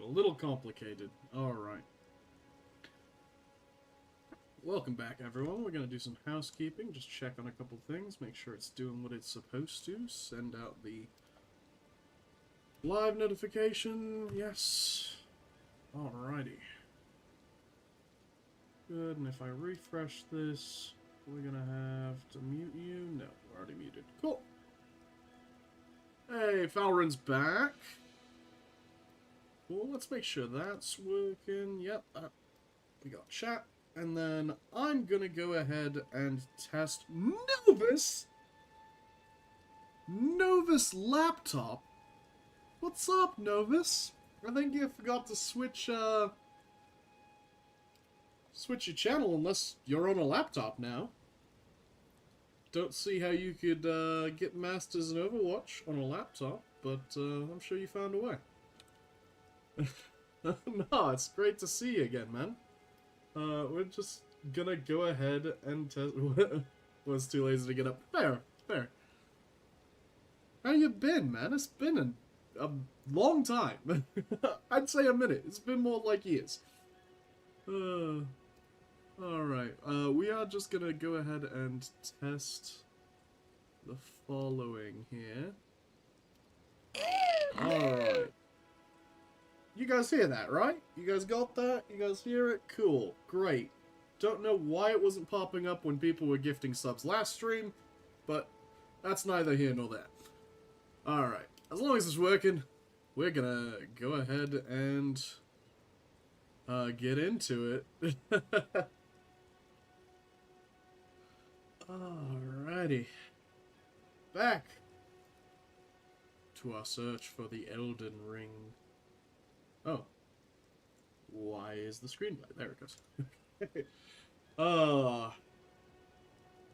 little complicated. Alright. Welcome back, everyone. We're going to do some housekeeping, just check on a couple things, make sure it's doing what it's supposed to, send out the live notification, yes. Alrighty. Good, and if I refresh this, we're going to have to mute you. No, we're already muted. Cool. Hey, Falrin's back. Well, let's make sure that's working. Yep, we got chat. And then I'm gonna go ahead and test Novus laptop. What's up, Novus? I think you forgot to switch your channel unless you're on a laptop now. Don't see how you could get Masters in Overwatch on a laptop, but I'm sure you found a way. No, it's great to see you again, man. We're just gonna go ahead and test. Was too lazy to get up. Fair, fair. How you been, man? It's been a long time. I'd say a minute. It's been more like years. Alright. We are just gonna go ahead and test the following here. Alright. You guys hear that, right? You guys got that? You guys hear it? Cool. Great. Don't know why it wasn't popping up when people were gifting subs last stream, but that's neither here nor there. Alright. As long as it's working, we're gonna go ahead and get into it. Alrighty. Back to our search for the Elden Ring. Oh. Why is the screen black? There it goes.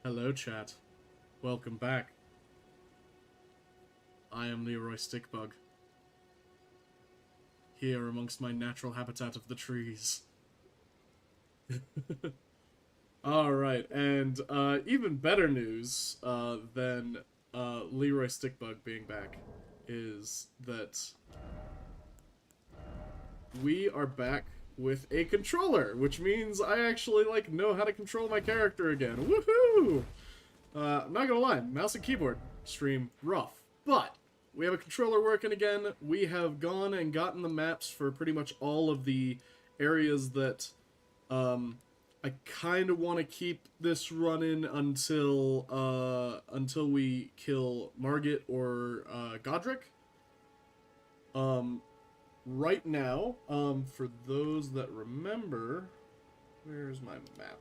Hello, chat. Welcome back. I am Leroy Stickbug. Here amongst my natural habitat of the trees. Alright, and even better news than Leroy Stickbug being back is that we are back with a controller, which means I actually, know how to control my character again. Woohoo! I'm not gonna lie, mouse and keyboard stream rough, but we have a controller working again. We have gone and gotten the maps for pretty much all of the areas that I kind of want to keep this running until we kill Margit or Godric. Right now, for those that remember, where's my map?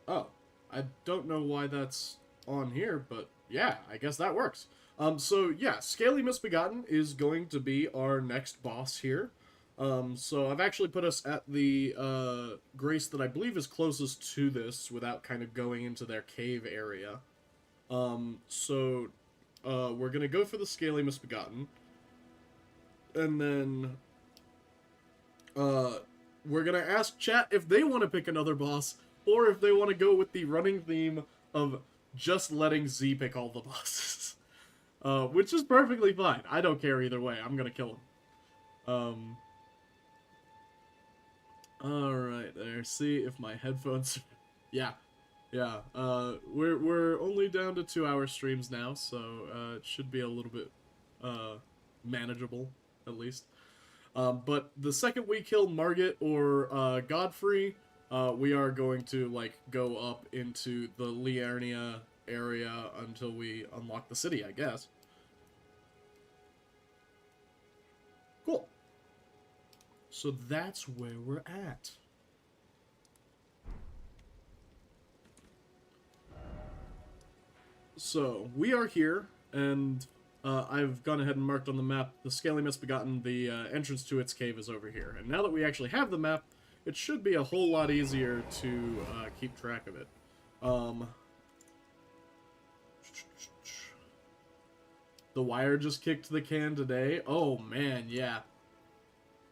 Oh, I don't know why that's on here, but yeah, I guess that works. So yeah, Scaly Misbegotten is going to be our next boss here. So I've actually put us at the Grace that I believe is closest to this without kind of going into their cave area. We're gonna go for the Scaly Misbegotten. And then, we're gonna ask chat if they want to pick another boss, or if they want to go with the running theme of just letting Z pick all the bosses. Which is perfectly fine. I don't care either way. I'm gonna kill him. Alright there. See if my headphones... Yeah. Yeah, we're only down to 2-hour streams now, so it should be a little bit manageable, at least. But the second we kill Margit or Godfrey, we are going to go up into the Liurnia area until we unlock the city, I guess. Cool. So that's where we're at. So, we are here, and I've gone ahead and marked on the map the Scaly Misbegotten, the entrance to its cave is over here. And now that we actually have the map, it should be a whole lot easier to keep track of it. The wire just kicked the can today. Oh man, yeah.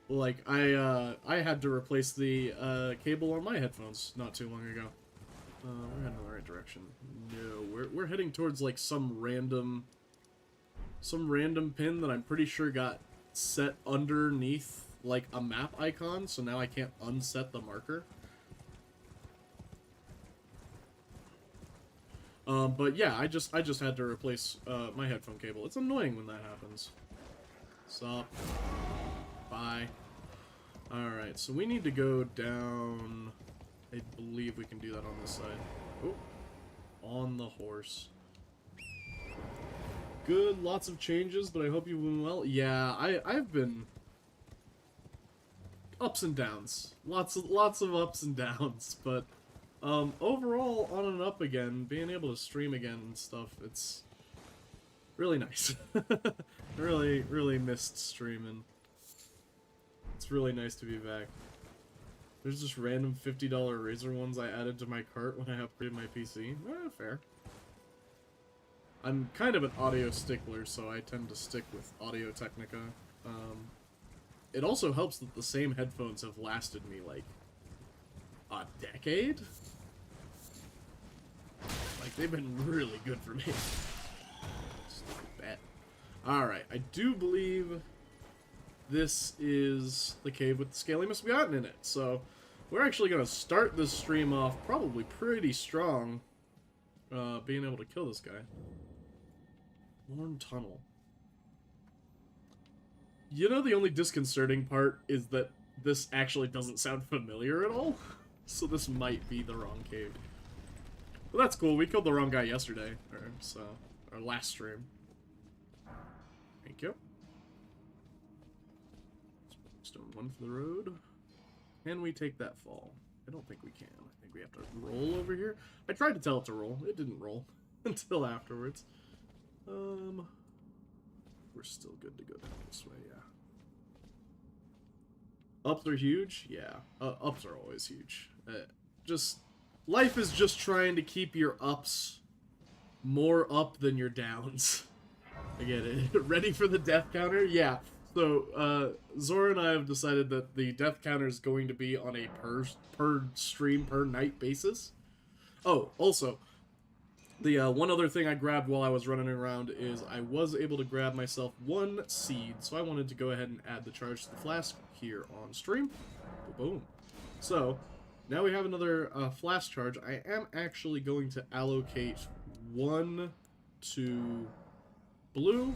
I had to replace the cable on my headphones not too long ago. We're heading in the right direction. No, we're heading towards, some random some random pin that I'm pretty sure got set underneath like a map icon, so now I can't unset the marker. But yeah, I just had to replace my headphone cable. It's annoying when that happens. Stop. Bye. Alright, so we need to go down. I believe we can do that on this side. Oh, on the horse. Good, lots of changes, but I hope you've been well. Yeah, I've been ups and downs. Lots of ups and downs, but overall on and up again, being able to stream again and stuff, it's really nice. really missed streaming. It's really nice to be back. There's just random $50 Razer ones I added to my cart when I upgraded my PC. Fair. I'm kind of an audio stickler, so I tend to stick with Audio-Technica. It also helps that the same headphones have lasted me, like, a decade? Like, they've been really good for me. Stupid bet. Alright, I do believe this is the cave with the scaly misbegotten in it, so we're actually going to start this stream off probably pretty strong, being able to kill this guy. Lorne Tunnel. You know, the only disconcerting part is that this actually doesn't sound familiar at all, so this might be the wrong cave. But that's cool, we killed the wrong guy yesterday, or last stream. Thank you. Stone one for the road. Can we take that fall? I don't think we can. I think we have to roll over here. I tried to tell it to roll. It didn't roll until afterwards. We're still good to go down this way, yeah. Ups are huge? Yeah. Ups are always huge. Life is just trying to keep your ups more up than your downs. I get it. Ready for the death counter? Yeah. So, Zora and I have decided that the death counter is going to be on a per stream, per night basis. Oh, also, the one other thing I grabbed while I was running around is I was able to grab myself one seed, so I wanted to go ahead and add the charge to the flask here on stream. Boom. So, now we have another flask charge. I am actually going to allocate one to blue,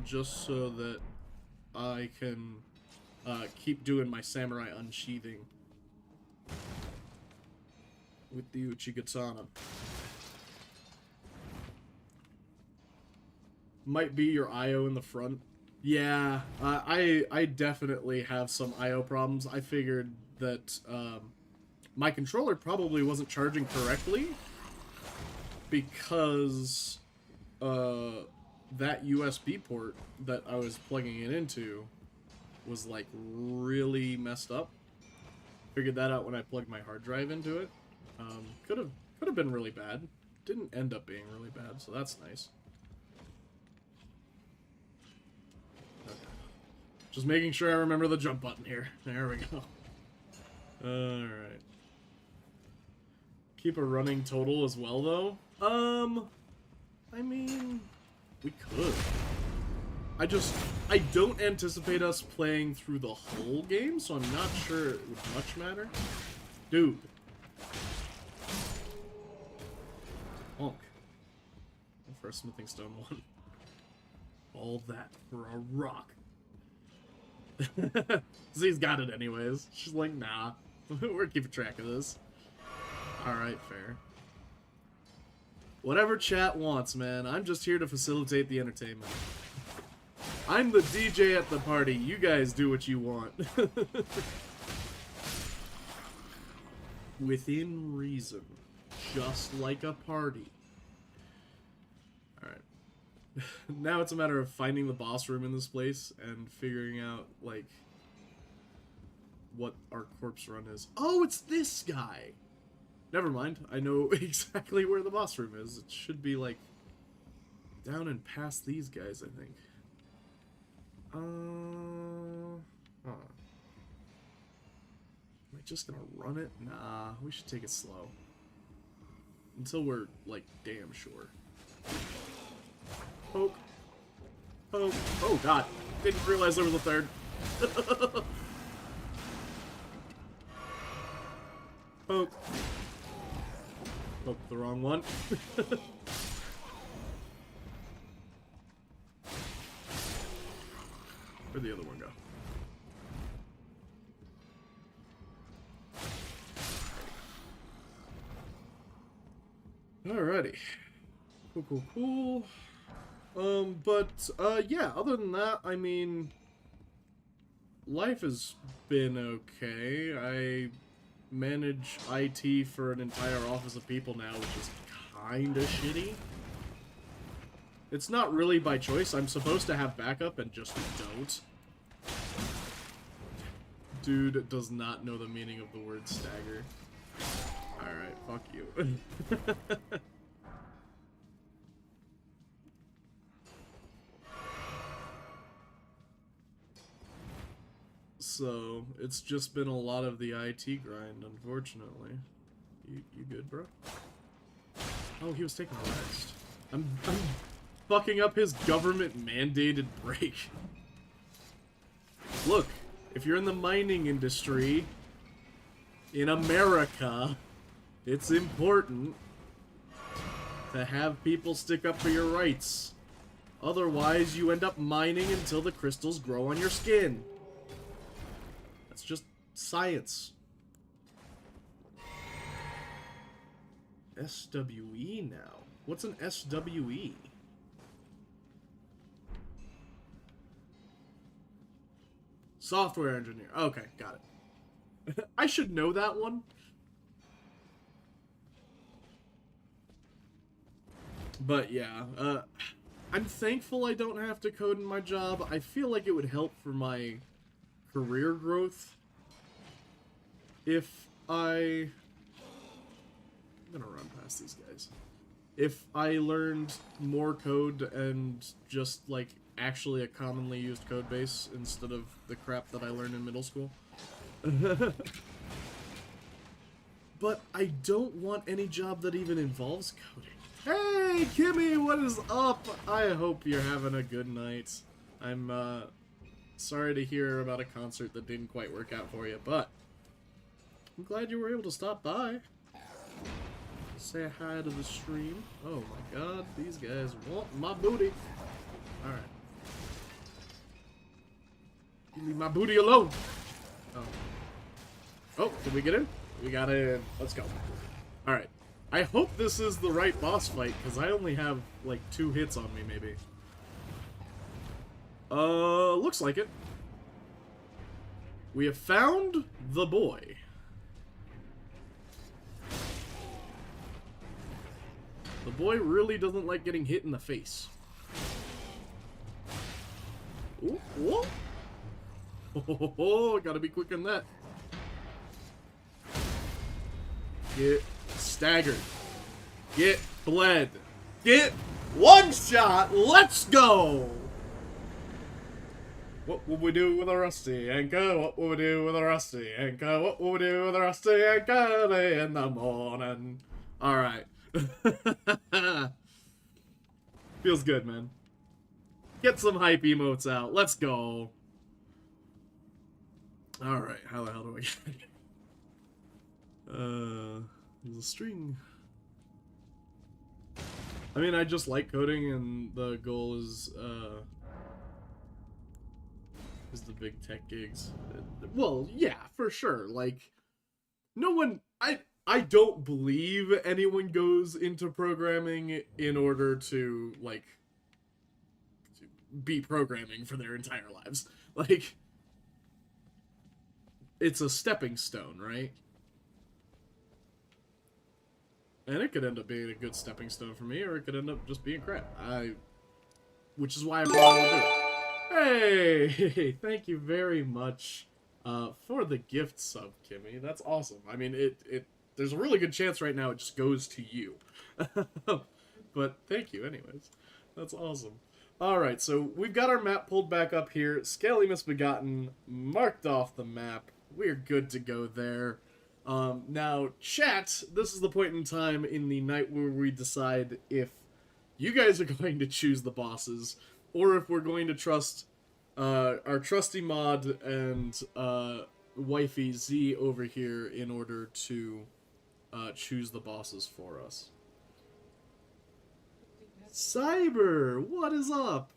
just so that I can keep doing my samurai unsheathing with the Uchigatana. Might be your IO in the front. Yeah, I definitely have some IO problems. I figured that my controller probably wasn't charging correctly because that USB port that I was plugging it into was like really messed up. Figured that out when I plugged my hard drive into it. Could have been really bad. Didn't end up being really bad, so that's nice. Okay. Just making sure I remember the jump button here. There we go. Alright. Keep a running total as well, though? I mean, we could. I don't anticipate us playing through the whole game, so I'm not sure it would much matter. Dude. Honk. For a smithing stone one. All that for a rock. Z's got it anyways. She's like, nah. We're keeping track of this. Alright, fair. Whatever chat wants, man. I'm just here to facilitate the entertainment. I'm the DJ at the party. You guys do what you want. Within reason. Just like a party. Alright. Now it's a matter of finding the boss room in this place and figuring out, like, what our corpse run is. Oh, it's this guy! Never mind. I know exactly where the boss room is. It should be, like, down and past these guys, I think. Am I just gonna run it? Nah, we should take it slow. Until we're, like, damn sure. Poke. Oh, oh god. Didn't realize there was a third. Poke. Poke the wrong one. Where'd the other one go? Alrighty. Cool, cool, cool. Yeah, other than that, I mean, life has been okay. I manage IT for an entire office of people now, which is kinda shitty. It's not really by choice. I'm supposed to have backup and just don't. Dude does not know the meaning of the word stagger. Alright, fuck you. So, it's just been a lot of the IT grind, unfortunately. You good, bro? Oh, he was taking a rest. I'm fucking up his government-mandated break. Look, if you're in the mining industry, in America, it's important to have people stick up for your rights. Otherwise, you end up mining until the crystals grow on your skin. That's just science. SWE now. What's an SWE? Software engineer. Okay, got it. I should know that one. But yeah, I'm thankful I don't have to code in my job. I feel like it would help for my career growth if I'm gonna run past these guys. If I learned more code and just, like, actually a commonly used code base instead of the crap that I learned in middle school. But I don't want any job that even involves coding. Hey, Kimmy, what is up? I hope you're having a good night. I'm, sorry to hear about a concert that didn't quite work out for you, but I'm glad you were able to stop by. Say hi to the stream. Oh my god, these guys want my booty. Alright. You leave my booty alone. Oh. Oh, did we get in? We got in. Let's go. Alright. I hope this is the right boss fight, because I only have, like, 2 hits on me, maybe. Looks like it. We have found the boy. The boy really doesn't like getting hit in the face. Ooh, whoa. Oh, gotta be quick on that. Get staggered. Get bled. Get one shot. Let's go. What will we do with a rusty anchor? What will we do with a rusty anchor? What will we do with a rusty anchor early in the morning? Alright. Feels good, man. Get some hype emotes out. Let's go. Alright, how the hell do I get it? There's a string. I mean, I just like coding, and the goal is the big tech gigs. Well, yeah, for sure. Like, no one... I don't believe anyone goes into programming in order to, like, be programming for their entire lives. Like, it's a stepping stone, right? And it could end up being a good stepping stone for me, or it could end up just being crap. Which is why I probably will do it. Hey, thank you very much for the gift sub, Kimmy. That's awesome. I mean, there's a really good chance right now it just goes to you. But thank you anyways. That's awesome. Alright, so we've got our map pulled back up here. Scaly Misbegotten marked off the map. We're good to go there. Now, chat, this is the point in time in the night where we decide if you guys are going to choose the bosses, or if we're going to trust our trusty mod and wifey Z over here in order to choose the bosses for us. Cyber, what is up?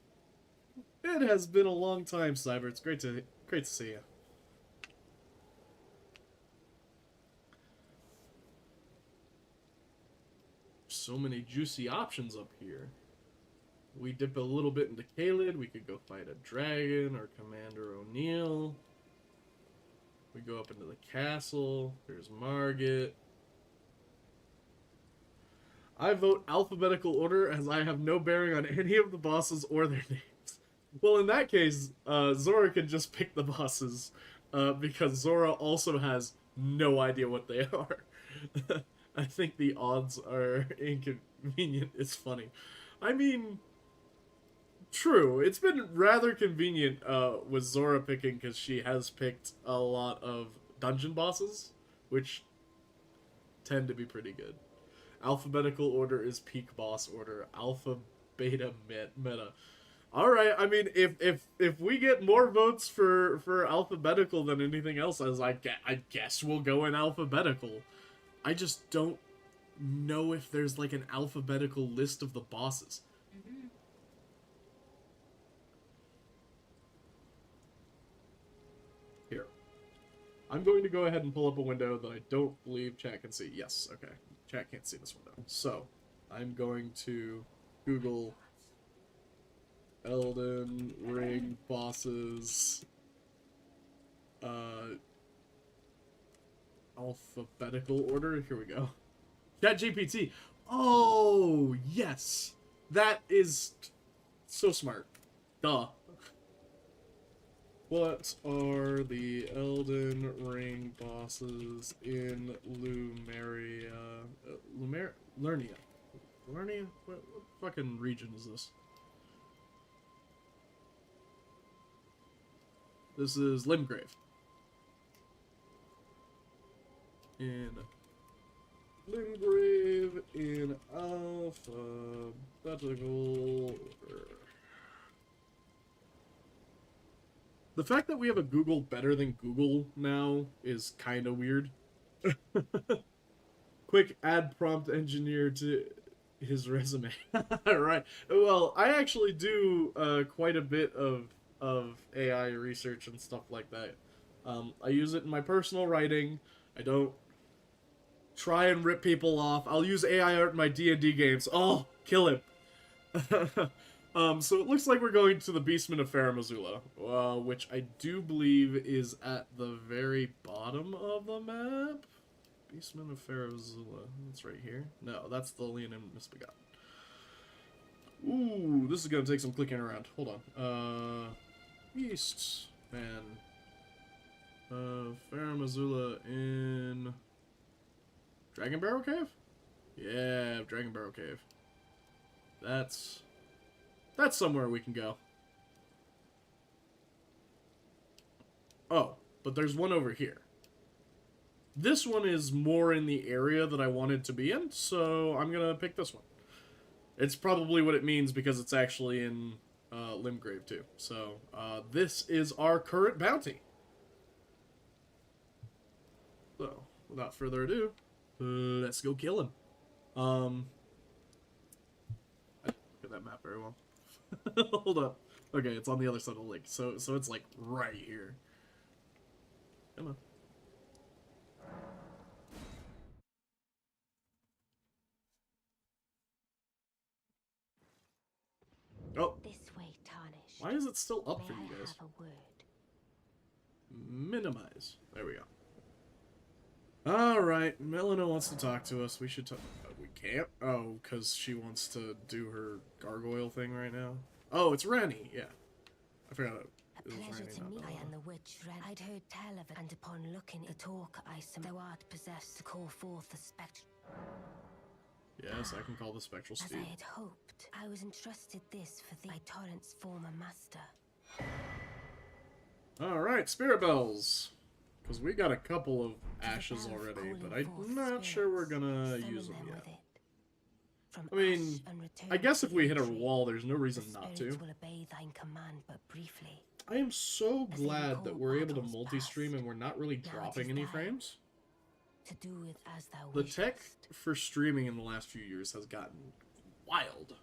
It has been a long time, Cyber. It's great to see you. So many juicy options up here. We dip a little bit into Caelid. We could go fight a dragon or Commander O'Neill. We go up into the castle. There's Margit. I vote alphabetical order as I have no bearing on any of the bosses or their names. Well, in that case, Zora can just pick the bosses because Zora also has no idea what they are. I think the odds are inconvenient. It's funny. I mean, true. It's been rather convenient with Zora picking because she has picked a lot of dungeon bosses, which tend to be pretty good. Alphabetical order is peak boss order. Alpha, beta, meta. All right. I mean, if we get more votes for alphabetical than anything else, I guess we'll go in alphabetical. I just don't know if there's like an alphabetical list of the bosses. Mm-hmm. Here. I'm going to go ahead and pull up a window that I don't believe chat can see. Yes, okay. Chat can't see this window. So, I'm going to Google Elden Ring bosses alphabetical order. Here we go. ChatGPT. Oh, yes. That is so smart. Duh. What are the Elden Ring bosses in Lumeria? Lernia. Lernia? What fucking region is this? This is Limgrave. In Limgrave in alphabetical order. The fact that we have a Google better than Google now is kind of weird. Quick add prompt engineer to his resume. Right. Well, I actually do quite a bit of AI research and stuff like that. I use it in my personal writing. I don't try and rip people off. I'll use AI art in my D&D games. Oh, kill him. So it looks like we're going to the Beastman of Farum Azula, which I do believe is at the very bottom of the map. Beastman of Farum Azula. That's right here. No, that's the Leonin Misbegotten. Ooh, this is going to take some clicking around. Hold on. Beastman of Farum Azula in Dragon Barrow Cave? Yeah, Dragon Barrow Cave. That's somewhere we can go. Oh, but there's one over here. This one is more in the area that I wanted to be in, so I'm gonna pick this one. It's probably what it means because it's actually in Limgrave too. So this is our current bounty. So, without further ado, let's go kill him. I didn't look at that map very well. Hold up. Okay, it's on the other side of the lake, so it's like right here. Come on. Oh. This way, Tarnished. Why is it still up for you May I guys? have a word? Minimize. There we go. Alright, Melina wants to talk to us. We should talk. We can't? Oh, because she wants to do her gargoyle thing right now. Oh, it's Ranny. Yeah. I forgot it. A pleasure to meet. I am the witch Ren. I'd heard tell of it, and upon looking at the talk, thou art possessed to call forth the spectral. Yes, I can call the spectral steed. As I had hoped, I was entrusted this for thy Torrent's former master. Alright, spirit bells. Because we got a couple of ashes already, but I'm not sure we're gonna use them yet. from I mean, ash and return I guess to if we the hit a tree. wall, there's no The reason not spirits to. will obey thine command but briefly. I am so As they glad recall that we're able to battles multi-stream past. and we're not really Now it dropping is any thine. frames. To do with as thou The wishest. tech for streaming in the last few years has gotten wild.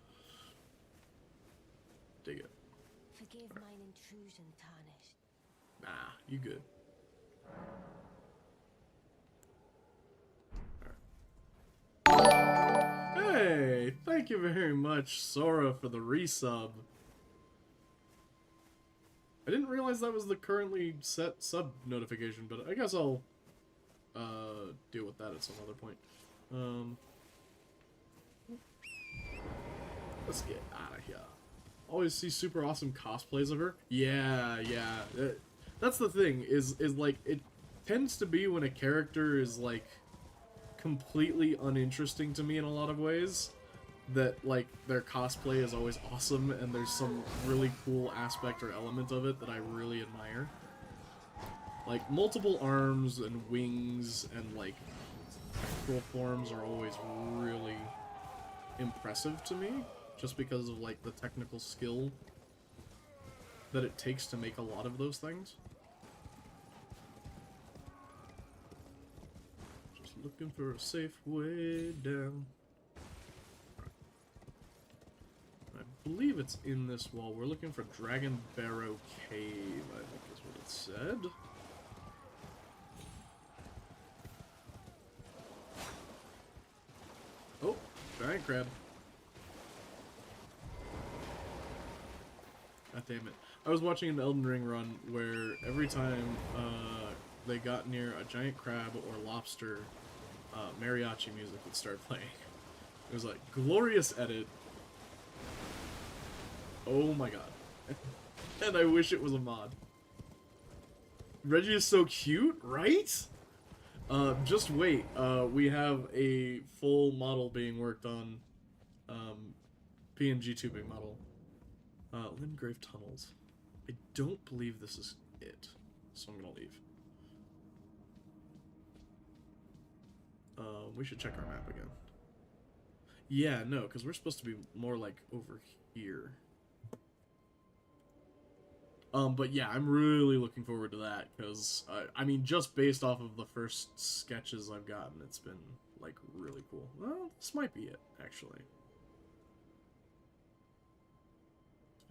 Dig it. Forgive mine intrusion, tarnished. Nah, you good. Hey, thank you very much, Sora, for the resub. I didn't realize that was the currently set sub notification, but I guess I'll deal with that at some other point. Let's get out of here. Always see super awesome cosplays of her. Yeah. That's the thing, is like, it tends to be when a character is, like, completely uninteresting to me in a lot of ways, that, like, their cosplay is always awesome, and there's some really cool aspect or element of it that I really admire. Like, multiple arms and wings and, like, actual forms are always really impressive to me, just because of, like, the technical skill that it takes to make a lot of those things. Just looking for a safe way down. I believe it's in this wall. We're looking for Dragon Barrow Cave, I think is what it said. Oh, giant crab. God damn it. I was watching an Elden Ring run where every time they got near a giant crab or lobster, mariachi music would start playing. It was like, glorious edit. Oh my god. And I wish it was a mod. Reggie is so cute, right? Just wait. We have a full model being worked on. PNG tubing model. Limgrave Tunnels. I don't believe this is it, so I'm gonna leave. We should check our map again. Yeah, no, because we're supposed to be more like over here. But yeah, I'm really looking forward to that, because, I mean, just based off of the first sketches I've gotten, it's been, like, really cool. Well, this might be it, actually.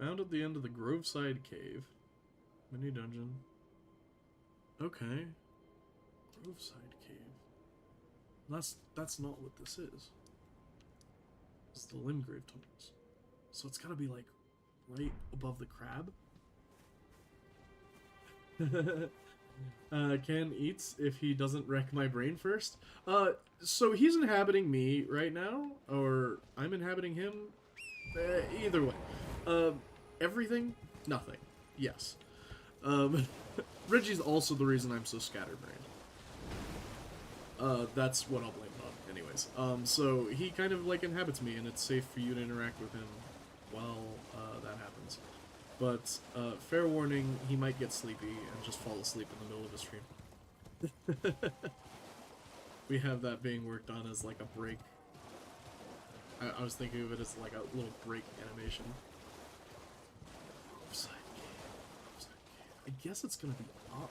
Found at the end of the Groveside Cave. Mini dungeon. Okay. Groveside Cave. That's not what this is. It's the Limgrave Tunnels. So it's gotta be, like, right above the crab? Ken eats if he doesn't wreck my brain first. So he's inhabiting me right now, or I'm inhabiting him? Either way. Everything? Nothing. Yes. Reggie's also the reason I'm so scatterbrained. That's what I'll blame it on, anyways. So he kind of, like, inhabits me, and it's safe for you to interact with him while, that happens. But, fair warning, he might get sleepy and just fall asleep in the middle of a stream. We have that being worked on as, like, a break. I was thinking of it as, like, a little break animation. I guess it's gonna be up.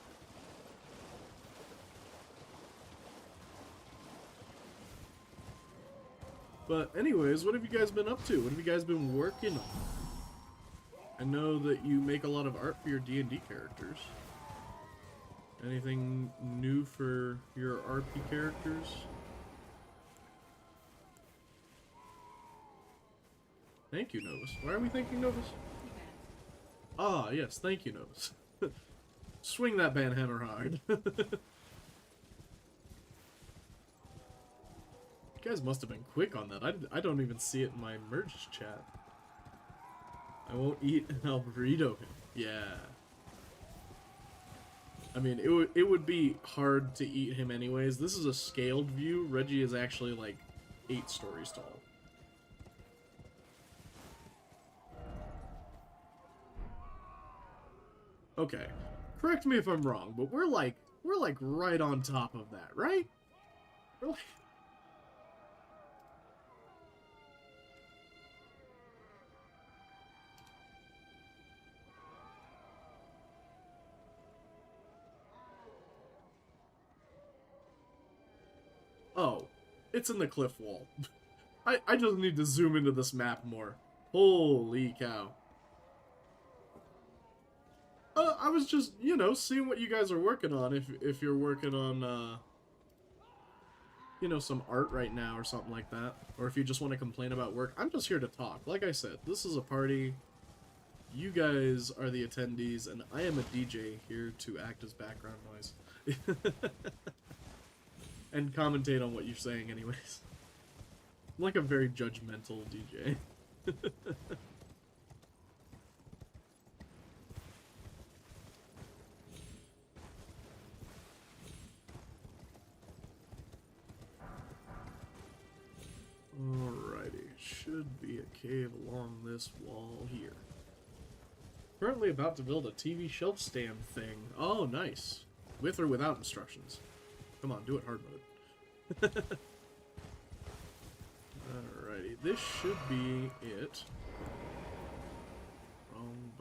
But anyways, what have you guys been up to? What have you guys been working on? I know that you make a lot of art for your D&D characters. Anything new for your RP characters? Thank you, Novus. Why are we thanking Novus? Ah, yes, thank you, Novus. Swing that banhammer hard. You guys must have been quick on that. I don't even see it in my merged chat. I won't eat an Alburrito. Yeah. I mean, it would be hard to eat him anyways. This is a scaled view. Reggie is actually like 8 stories tall. Okay. Correct me if I'm wrong, but we're like right on top of that, right? We're like... Oh, it's in the cliff wall. I just need to zoom into this map more. Holy cow. I was just, you know, seeing what you guys are working on. If you're working on, you know, some art right now or something like that. Or if you just want to complain about work. I'm just here to talk. Like I said, this is a party. You guys are the attendees, and I am a DJ here to act as background noise. And commentate on what you're saying anyways. I'm like a very judgmental DJ. Alrighty, should be a cave along this wall here. Currently about to build a TV shelf stand thing. Oh, nice. With or without instructions. Come on, do it hard mode. Alrighty, this should be it. Wrong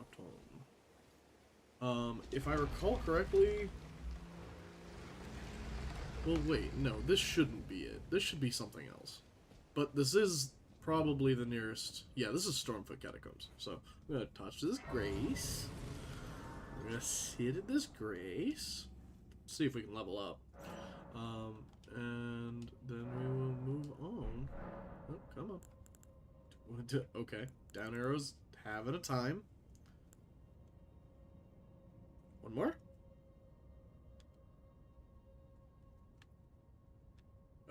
button. If I recall correctly... Well, wait, no, this shouldn't be it. This should be something else. But this is probably the nearest... Yeah, this is Stormfoot Catacombs. So, I'm gonna touch this grace. We're gonna sit at this grace. See if we can level up. And then we will move on. Oh, come on. Okay, down arrows have at a time. One more.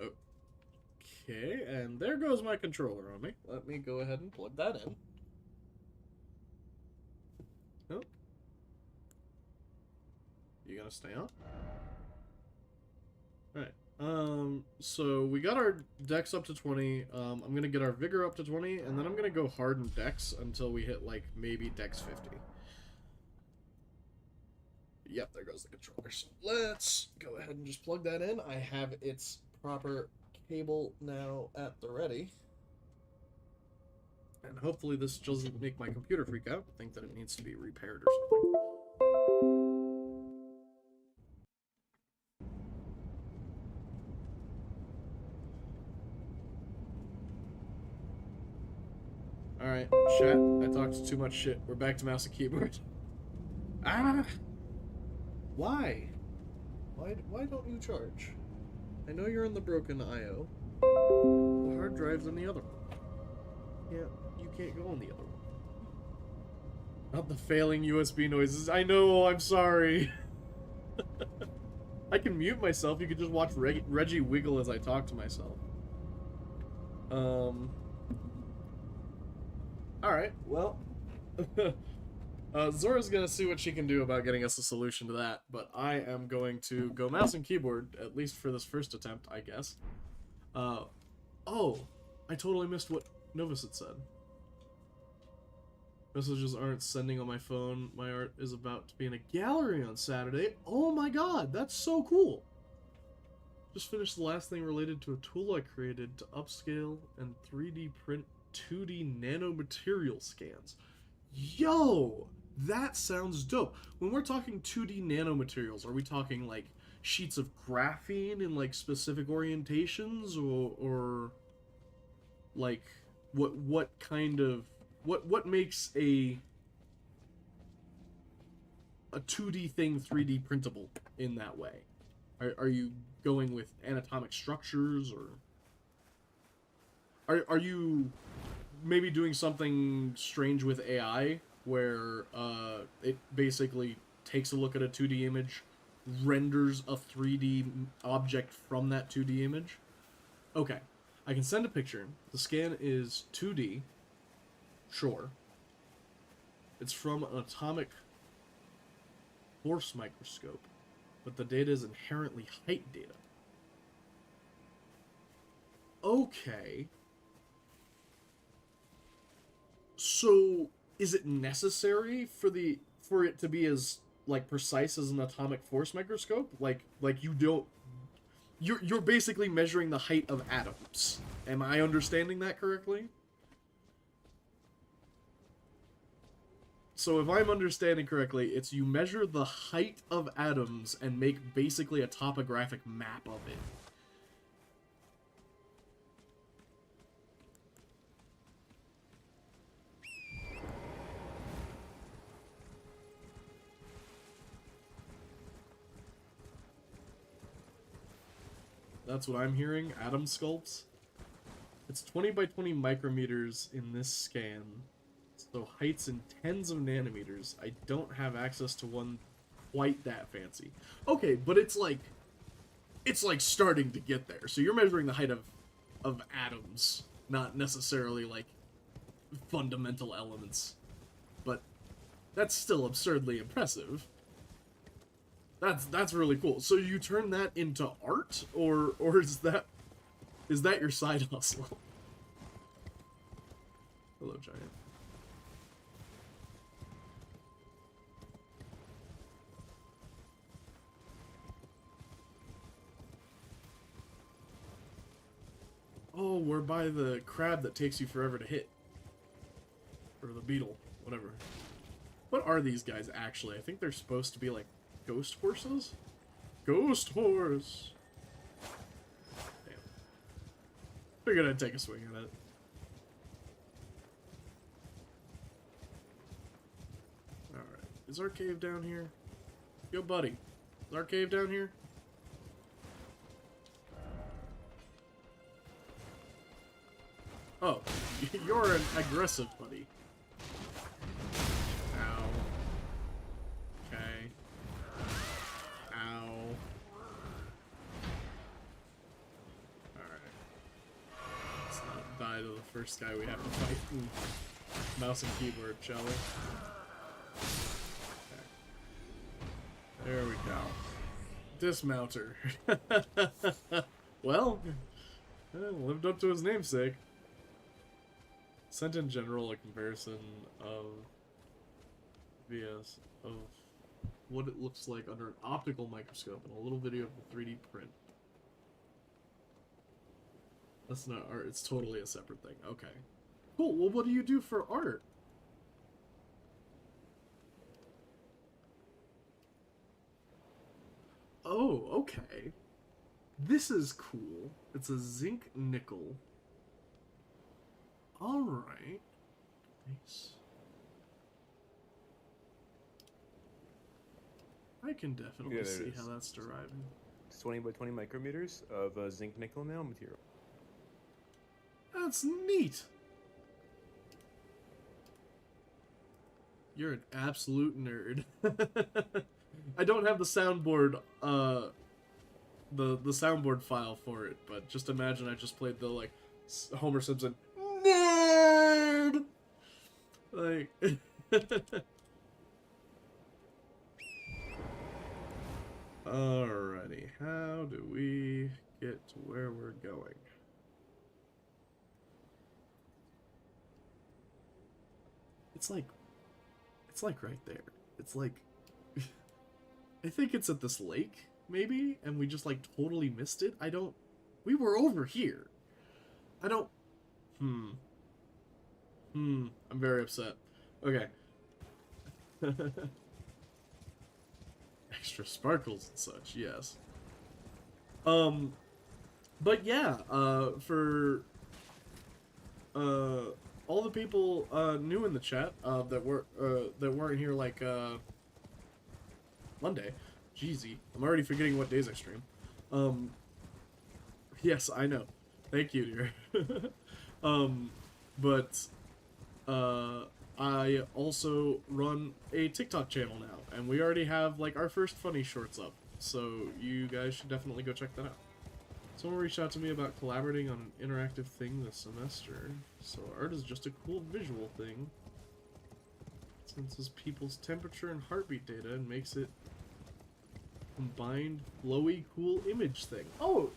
Okay, and there goes my controller on me. Let me go ahead and plug that in. Oh. You gonna stay on? Alright. So we got our dex up to 20. I'm gonna get our vigor up to 20, and then I'm gonna go hard in dex until we hit, like, maybe dex 50. Yep, there goes the controller. So let's go ahead and just plug that in. I have its proper cable now at the ready. And hopefully this doesn't make my computer freak out. Think that it needs to be repaired or something. Alright, chat, I talked too much shit. We're back to mouse and keyboard. Ah! Why? Why don't you charge? I know you're in the broken IO. The hard drive's in the other one. Yeah, you can't go on the other one. Not the failing USB noises. I know, I'm sorry. I can mute myself. You can just watch Reggie wiggle as I talk to myself. Alright, well. Zora's gonna see what she can do about getting us a solution to that, but I am going to go mouse and keyboard, at least for this first attempt, I guess. Oh, I totally missed what Novus had said. Messages aren't sending on my phone. My art is about to be in a gallery on Saturday. Oh my god, that's so cool! Just finished the last thing related to a tool I created to upscale and 3D print 2D nanomaterial scans. Yo! That sounds dope. When we're talking 2D nanomaterials, are we talking like sheets of graphene in like specific orientations, or like what kind of what makes a 2D thing 3D printable in that way? Are you going with anatomic structures, or are you maybe doing something strange with AI where it basically takes a look at a 2D image, renders a 3D object from that 2D image? Okay, I can send a picture. The scan is 2D, sure. It's from an atomic force microscope, but the data is inherently height data. Okay. So, is it necessary for it to be as like precise as an atomic force microscope? Like you don't you're basically measuring the height of atoms. Am I understanding that correctly? So if I'm understanding correctly, it's you measure the height of atoms and make basically a topographic map of it. That's what I'm hearing. Atom sculpts. It's 20 by 20 micrometers in this scan. So heights in tens of nanometers. I don't have access to one quite that fancy. Okay, but it's like starting to get there. So you're measuring the height of atoms, not necessarily like fundamental elements. But that's still absurdly impressive. That's really cool. So you turn that into art, or is that your side hustle? Hello, Giant. Oh, we're by the crab that takes you forever to hit. Or the beetle, whatever. What are these guys actually? I think they're supposed to be like ghost horses? Ghost horse! Damn. Figured I'd take a swing at it. Alright. Is our cave down here? Yo, buddy. Is our cave down here? Oh, you're an aggressive buddy. Ow. Okay. Ow. Alright. Let's not die to the first guy we have to fight. Ooh. Mouse and keyboard, shall we? Okay. There we go. Dismounter. Well, lived up to his namesake. Sent in general a comparison of VS of what it looks like under an optical microscope and a little video of the 3D print. That's not art, it's totally a separate thing. Okay. Cool, well what do you do for art? Oh, okay. This is cool. It's a zinc nickel. Alright. Nice. I can definitely see how that's deriving. It's 20 by 20 micrometers of zinc nickel nail material. That's neat! You're an absolute nerd. I don't have the soundboard, the soundboard file for it, but just imagine I just played the, like, Homer Simpson nerd! Like... Alrighty, how do we get to where we're going? It's like right there. It's like... I think it's at this lake, maybe? And we just, like, totally missed it? We were over here. I'm very upset. Okay. Extra sparkles and such, yes. But yeah, for all the people new in the chat that weren't here like Monday. Jeezy, I'm already forgetting what days I stream. Yes, I know. Thank you, dear. But I also run a TikTok channel now, and we already have like our first funny shorts up, so you guys should definitely go check that out. Someone reached out to me about collaborating on an interactive thing this semester, so art is just a cool visual thing. It senses people's temperature and heartbeat data and makes it combined, flowy, cool image thing. Oh,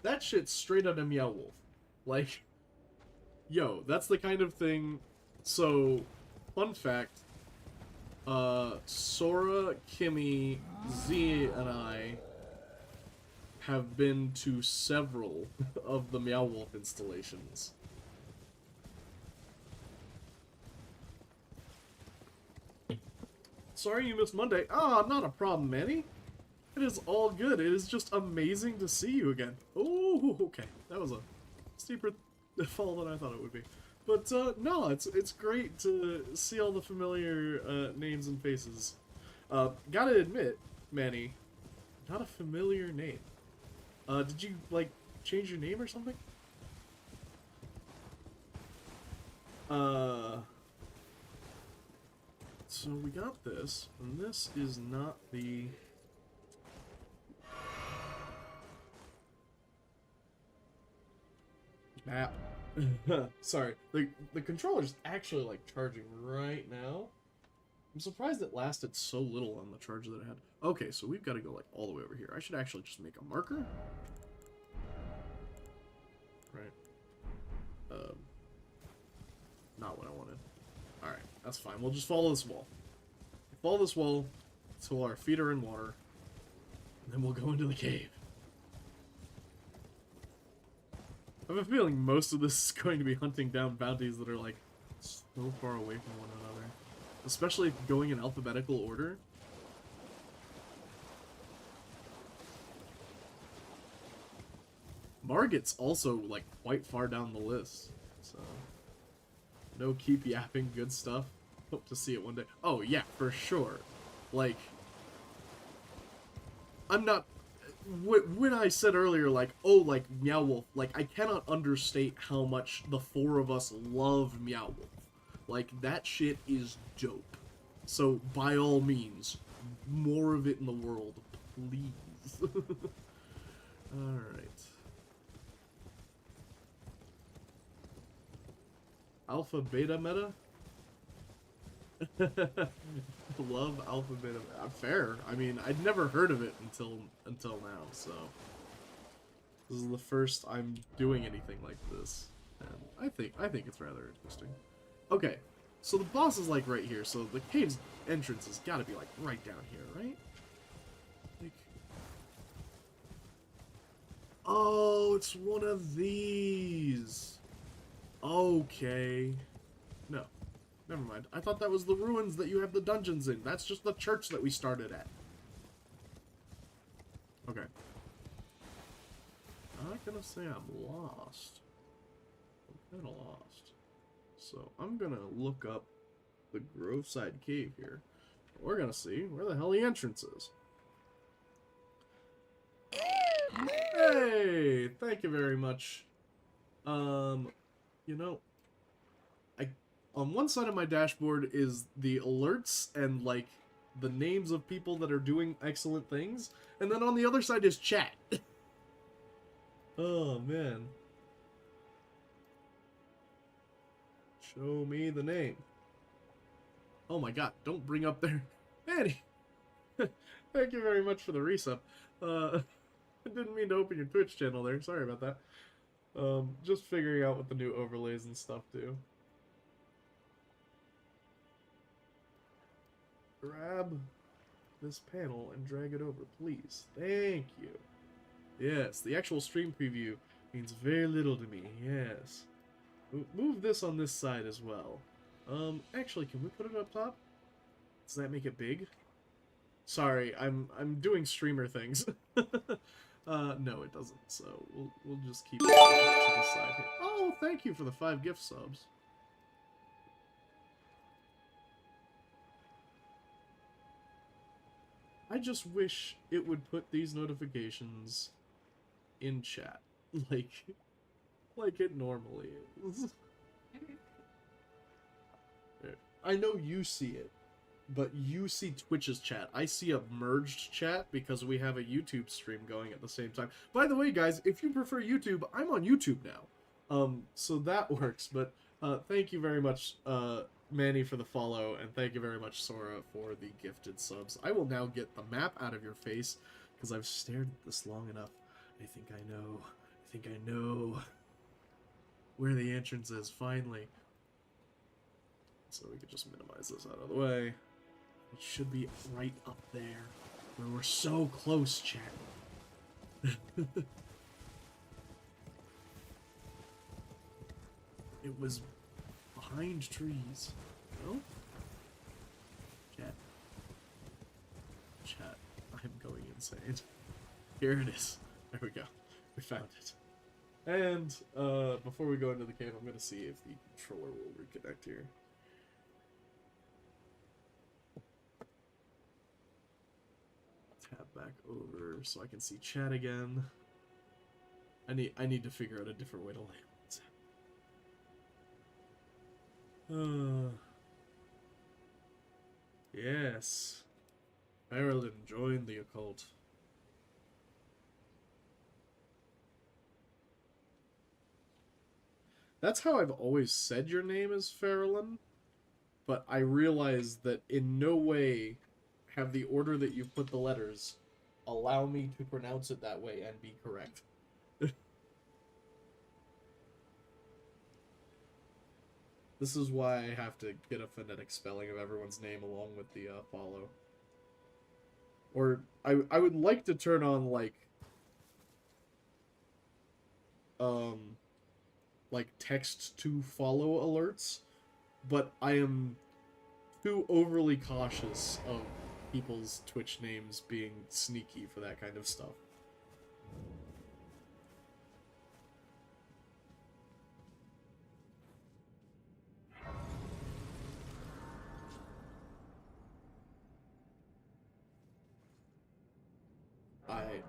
that shit's straight out of Meow Wolf. Like, yo, that's the kind of thing. So, fun fact, Sora, Kimmy, Z, and I have been to several of the Meow Wolf installations. Sorry you missed Monday. Ah, not a problem, Manny. It is all good. It is just amazing to see you again. Oh, okay. That was a steeper fall than I thought it would be. But, no, it's great to see all the familiar, names and faces. Gotta admit, Manny, not a familiar name. Did you, like, change your name or something? So we got this, and this is not the... map. Sorry, the controller's actually, like, charging right now. I'm surprised it lasted so little on the charge that it had. Okay, so we've got to go, like, all the way over here. I should actually just make a marker. Right. Not what I wanted. Alright, that's fine. We'll just follow this wall. Follow this wall until our feet are in water. And then we'll go into the cave. I have a feeling most of this is going to be hunting down bounties that are, like, so far away from one another. Especially if going in alphabetical order. Margit's also, like, quite far down the list. So, no keep yapping, good stuff. Hope to see it one day. Oh, yeah, for sure. Like, I'm not... When I said earlier, like, oh, like, Meow Wolf, like, I cannot understate how much the four of us love Meow Wolf. Like, that shit is dope. So, by all means, more of it in the world, please. Alright. Alpha Beta Meta? Love Alpha Beta Meta. Fair. I mean, I'd never heard of it until now, so... This is the first I'm doing anything like this. And I think it's rather interesting. Okay. So the boss is, like, right here, so the cave's entrance has got to be, like, right down here, right? Like... Oh, it's one of these! Okay. No. Never mind. I thought that was the ruins that you have the dungeons in. That's just the church that we started at. Okay. I'm not gonna say I'm lost. I'm kinda lost. So, I'm gonna look up the Groveside Cave here. We're gonna see where the hell the entrance is. Hey! Thank you very much. You know, on one side of my dashboard is the alerts and, like, the names of people that are doing excellent things, and then on the other side is chat. Oh, man. Show me the name. Oh my god, don't bring up their... Manny! Thank you very much for the resub. I didn't mean to open your Twitch channel there, sorry about that. Just figuring out what the new overlays and stuff do. Grab this panel and drag it over, please. Thank you. Yes, the actual stream preview means very little to me, yes. Move this on this side as well. Actually, can we put it up top? Does that make it big? Sorry, I'm doing streamer things. No, it doesn't, so we'll just keep it to the side here. Oh, thank you for the 5 gift subs. I just wish it would put these notifications in chat, like it normally is. I know you see it, but you see Twitch's chat. I see a merged chat because we have a YouTube stream going at the same time. By the way, guys, if you prefer YouTube, I'm on YouTube now. So that works, but thank you very much, Manny, for the follow, and thank you very much, Sora, for the gifted subs. I will now get the map out of your face, because I've stared at this long enough. I think I know where the entrance is, finally. So we could just minimize this out of the way. It should be right up there, where we're so close, chat. It was behind trees. No? Chat. Chat. I'm going insane. Here it is. There we go. We found it. And, before we go into the cave, I'm gonna see if the controller will reconnect here. Tab back over so I can see chat again. I need to figure out a different way to label it. Yes. Marilyn joined the occult. That's how I've always said your name is Farrellyn, but I realize that in no way have the order that you put the letters allow me to pronounce it that way and be correct. This is why I have to get a phonetic spelling of everyone's name along with the follow. Or I would like to turn on like text to follow alerts, but I am too overly cautious of people's Twitch names being sneaky for that kind of stuff.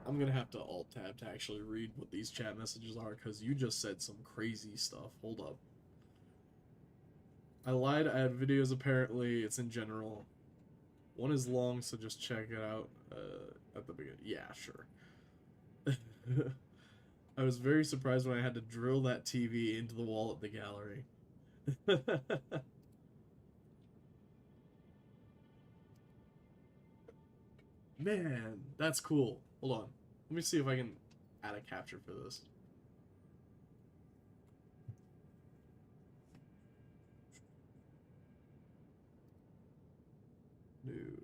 I'm gonna have to alt-tab to actually read what these chat messages are, because you just said some crazy stuff. Hold up. I lied, I had videos apparently, it's in general. One is long, so just check it out at the beginning. Yeah, sure. I was very surprised when I had to drill that TV into the wall at the gallery. Man, that's cool. Hold on. Let me see if I can add a capture for this. New.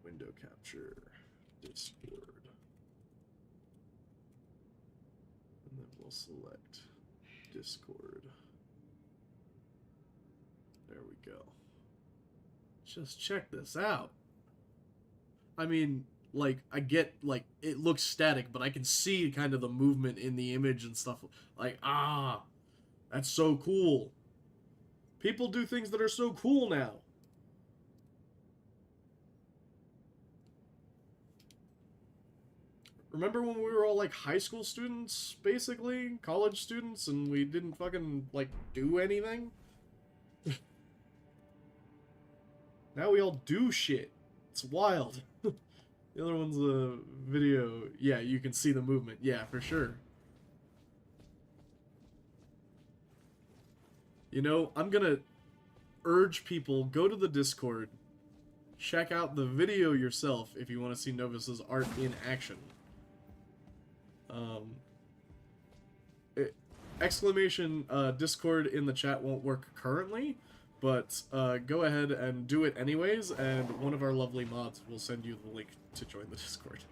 Window capture. Discord. And then we'll select Discord. There we go. Just check this out. I mean, like, I get, like, it looks static, but I can see kind of the movement in the image and stuff. Like, that's so cool. People do things that are so cool now. Remember when we were all, like, high school students, basically? College students, and we didn't fucking, like, do anything? Now we all do shit. It's wild. The other one's a video. Yeah, you can see the movement. Yeah, for sure. You know, I'm gonna urge people, go to the Discord, check out the video yourself if you want to see Novus's art in action. Exclamation Discord in the chat won't work currently, but go ahead and do it anyways, and one of our lovely mods will send you the link to join the Discord.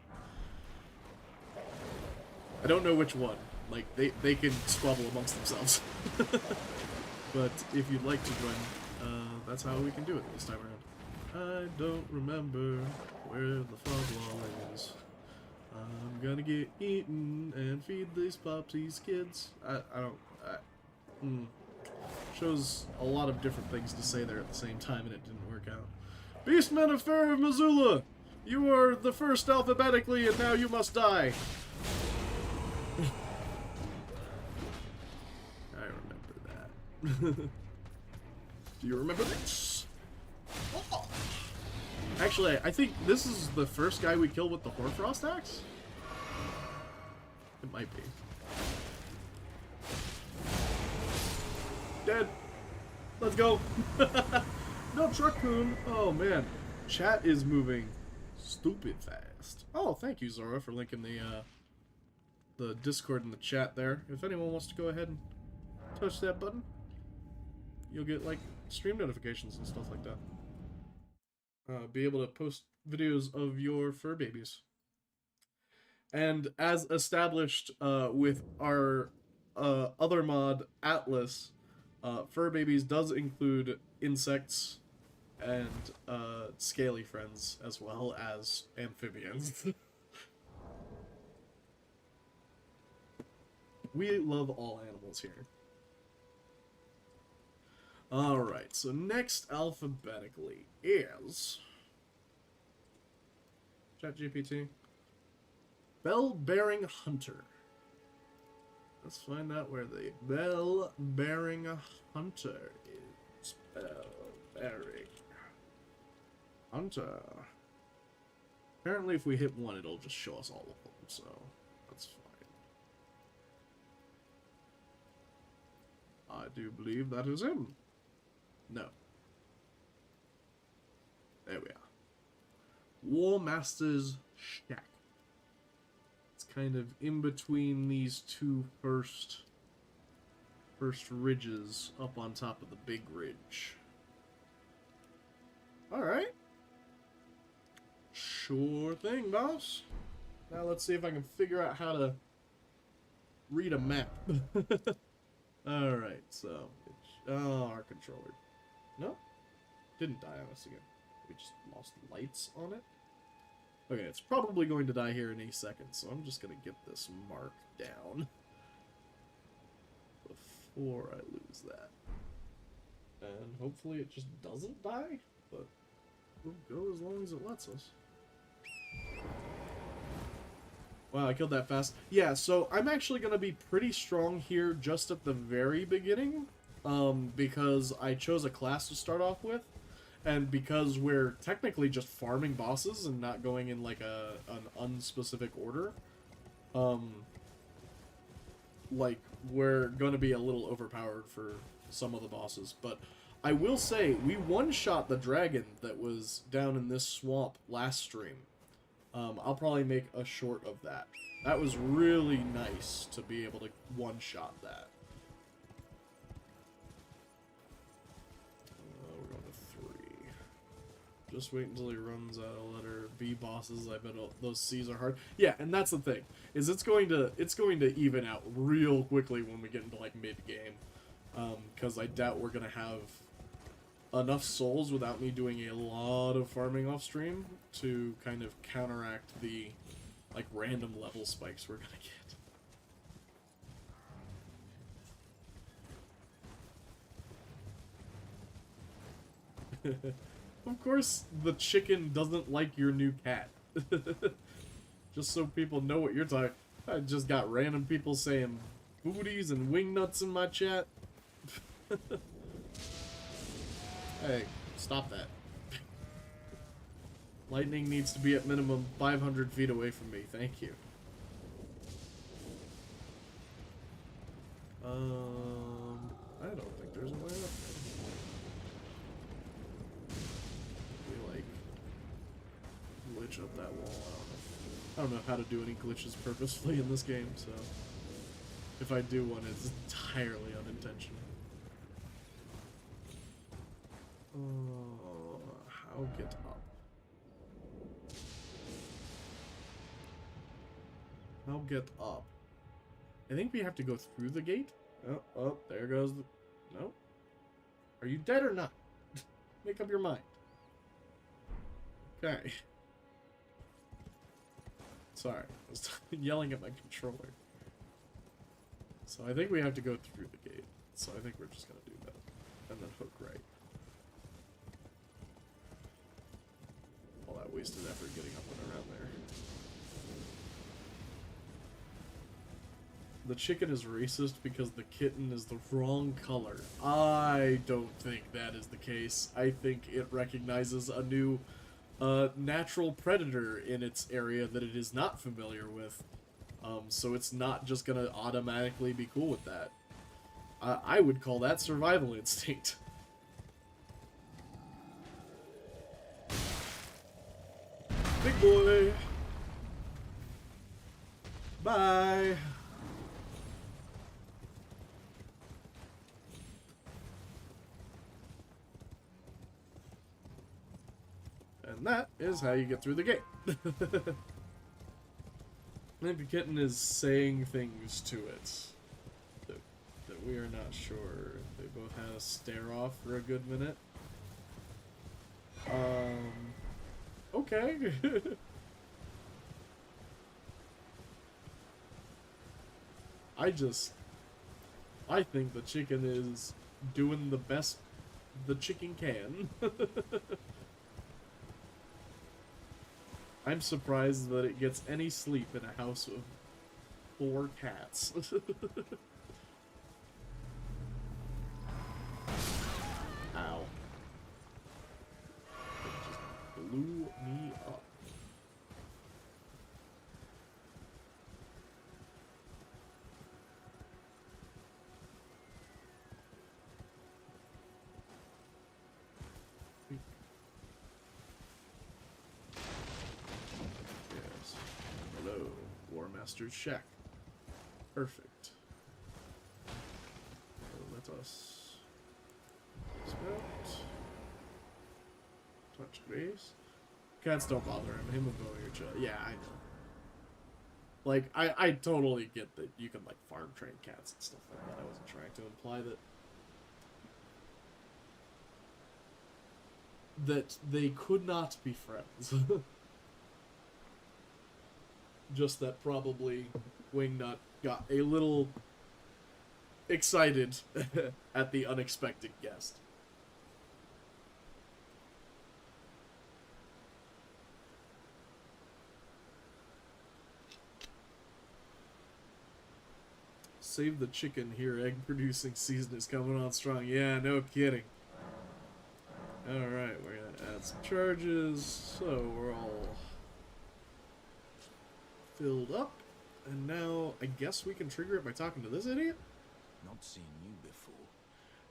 I don't know which one. Like, they can squabble amongst themselves. But if you'd like to join, that's how we can do it this time around. I don't remember where the fog wall is. I'm gonna get eaten and feed these these kids. Shows a lot of different things to say there at the same time, and it didn't work out. Beastmen of Fair of Missoula! You were the first alphabetically, and now you must die! I remember that. Do you remember this? Oh. Actually, I think this is the first guy we killed with the Hoarfrost axe? It might be. Dead. Let's go. No truck-coon. Oh, man. Chat is moving stupid fast. Oh, thank you, Zora, for linking the Discord in the chat there. If anyone wants to go ahead and touch that button, you'll get, like, stream notifications and stuff like that. Be able to post videos of your fur babies. And as established with our other mod, Atlas, fur babies does include insects and scaly friends, as well as amphibians. We love all animals here. Alright, so next alphabetically is ChatGPT. Bell-bearing hunter. Let's find out where the bell-bearing hunter is. Bell-bearing hunter. Apparently, if we hit one, it'll just show us all of them, so that's fine. I do believe that is him. No. There we are. War Master's Shack. It's kind of in between these two first ridges up on top of the big ridge. Alright. Sure thing, boss. Now let's see if I can figure out how to read a map. Alright, so... Oh, our controller. No? Didn't die on us again. We just lost lights on it? Okay, it's probably going to die here in a second, so I'm just going to get this mark down before I lose that. And hopefully it just doesn't die, but we'll go as long as it lets us. Wow, I killed that fast. Yeah, so I'm actually going to be pretty strong here just at the very beginning, because I chose a class to start off with. And because we're technically just farming bosses and not going in like an unspecific order, like we're going to be a little overpowered for some of the bosses. But I will say, we one-shot the dragon that was down in this swamp last stream. I'll probably make a short of that. That was really nice to be able to one-shot that. Just wait until he runs out of letter B bosses. I bet those C's are hard. Yeah, and that's the thing, is it's going to even out real quickly when we get into like mid game, because I doubt we're gonna have enough souls without me doing a lot of farming off stream to kind of counteract the like random level spikes we're gonna get. Of course, the chicken doesn't like your new cat. Just so people know what you're talking. I just got random people saying booties and wing nuts in my chat. Hey, stop that. Lightning needs to be at minimum 500 feet away from me. Thank you. I don't think there's a way up there. Glitch up that wall. I don't know how to do any glitches purposefully in this game, so if I do one, it's entirely unintentional. How get up? How get up? I think we have to go through the gate. Oh, there goes the... No. Are you dead or not? Make up your mind. Okay. Sorry, I was yelling at my controller. So I think we have to go through the gate. So I think we're just gonna do that. And then hook right. All that wasted effort getting up and around there. The chicken is racist because the kitten is the wrong color. I don't think that is the case. I think it recognizes a new natural predator in its area that it is not familiar with. So it's not just gonna automatically be cool with that. I would call that survival instinct. Big boy! Bye! And that is how you get through the gate. Maybe Kitten is saying things to it that we are not sure. They both had a stare off for a good minute. Okay. I think the chicken is doing the best the chicken can. I'm surprised that it gets any sleep in a house of 4 cats. Ow. It just blew me up. Yes. Hello, War Master's shack. Perfect. Let us dismount. Touch base. Cats don't bother him. Him and Bowie are chill. Yeah, I know. Like, I totally get that you can, like, farm train cats and stuff like that. I wasn't trying to imply that they could not be friends. Just that probably Wingnut got a little excited at the unexpected guest. Save the chicken here, egg producing season is coming on strong. Yeah, no kidding. Alright, we're gonna add some charges, so we're all filled up. And now, I guess we can trigger it by talking to this idiot? Not seen you before.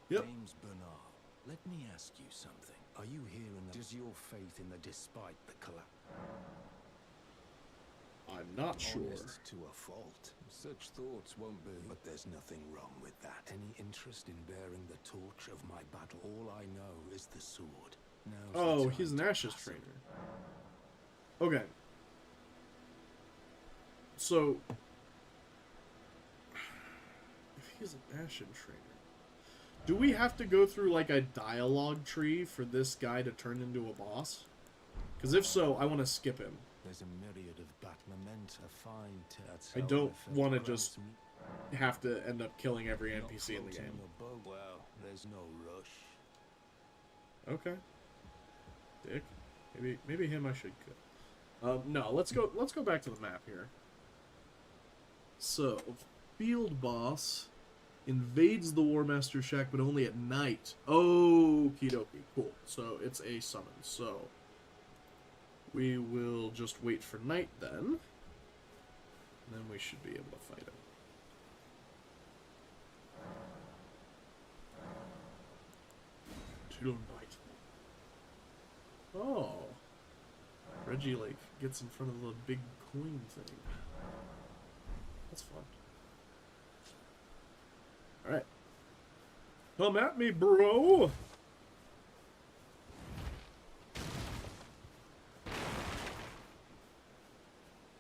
Yep. Name's Bernard. Let me ask you something. Are you here in the... Does your faith in the despite the collapse? I'm not sure. Honest to a fault. Such thoughts won't be. But there's nothing wrong with that. Any interest in bearing the torch of my battle? All I know is the sword. Now's the Oh, time he's an to Ashes pass it. trainer. Okay. So, if he's an Ashen trainer, do we have to go through like a dialogue tree for this guy to turn into a boss? Because if so, I want to skip him. There's a myriad of Batmamenta fine tats. I don't want to just have to end up killing every NPC in the game. Well, there's no rush. Okay. Dick. Maybe him I should kill. No, let's go back to the map here. So, field boss invades the War Master shack, but only at night. Okie dokie, cool. So it's a summon. So we will just wait for night then. And then we should be able to fight him. Till night. Oh. Reggie, like, gets in front of the big coin thing. That's fun. Alright. Come at me, bro!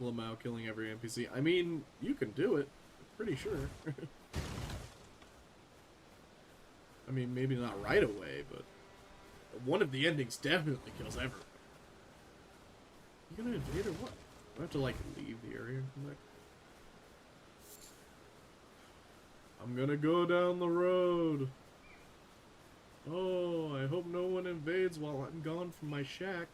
Lamau killing every NPC. I mean, you can do it. I'm pretty sure. I mean, maybe not right away, but one of the endings definitely kills everyone. You gonna invade or what? Do I have to, like, leave the area and come back? I'm gonna go down the road. Oh, I hope no one invades while I'm gone from my shack.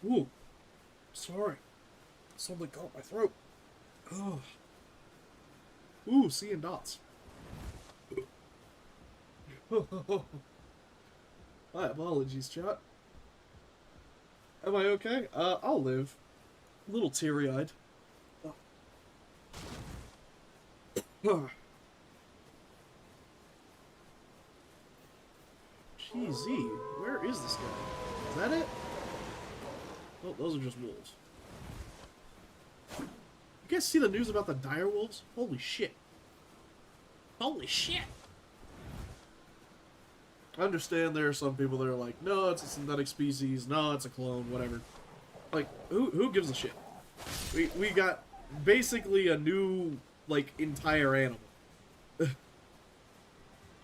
Ooh, sorry. Something caught my throat. Oh. Ooh, seeing dots. My apologies, chat. Am I okay? I'll live. A little teary-eyed. GZ, where is this guy? Is that it? Oh, those are just wolves. You guys see the news about the dire wolves? Holy shit. Holy shit! I understand there are some people that are like, no, it's a synthetic species, no, it's a clone, whatever. Like, who gives a shit? We got basically a new, like, entire animal.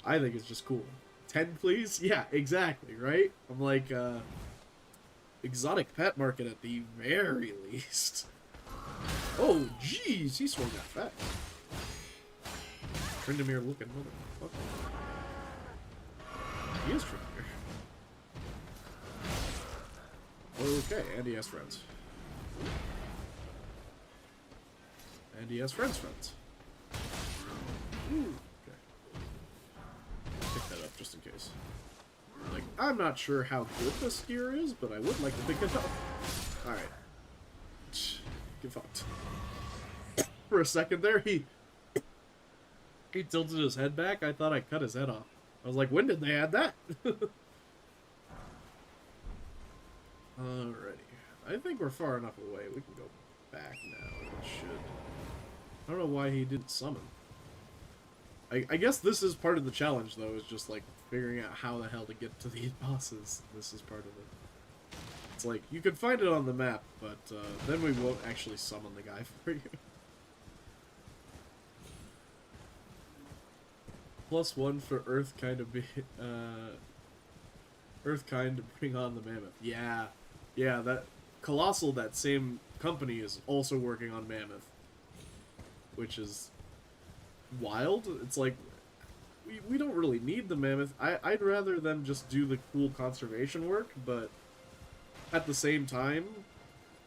I think it's just cool. 10, please? Yeah, exactly, right? I'm like, exotic pet market at the very least. Oh, jeez, he swung that fast. Trindamere looking motherfucker. he is trickier. Okay, and he has friends. And he has friends. Ooh, okay. Pick that up just in case. Like, I'm not sure how good this gear is, but I would like to pick it up. Alright. Get fucked. For a second there, he tilted his head back. I thought I cut his head off. I was like, when did they add that? Alrighty. I think we're far enough away. We can go back now. It should. I don't know why he didn't summon. I guess this is part of the challenge, though, is just, like, figuring out how the hell to get to these bosses. This is part of it. It's like, you can find it on the map, but then we won't actually summon the guy for you. +1 for Earthkind to be, Earthkind to bring on the Mammoth. Yeah, that Colossal, that same company, is also working on Mammoth, which is wild. It's like, we don't really need the Mammoth. I'd rather them just do the cool conservation work, but at the same time,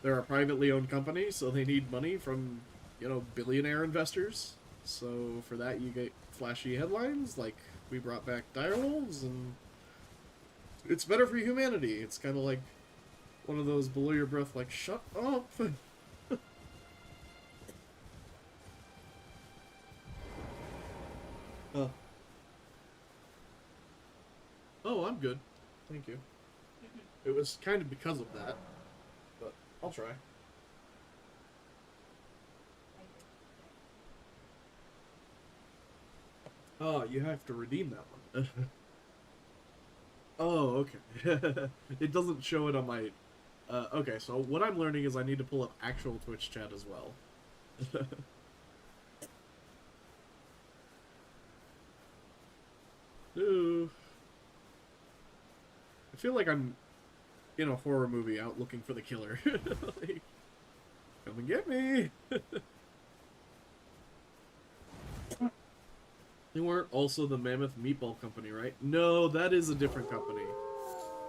they're a privately owned company, so they need money from, you know, billionaire investors. So for that, you get flashy headlines, like we brought back direwolves, and it's better for humanity. It's kind of like one of those below your breath, like, shut up. Oh, I'm good. Thank you. It was kind of because of that, but I'll try. Oh, you have to redeem that one. Oh, okay. It doesn't show it on my... okay, so what I'm learning is I need to pull up actual Twitch chat as well. Ooh. I feel like I'm in a horror movie out looking for the killer. Like, come and get me! They weren't also the Mammoth Meatball Company, right? No, that is a different company.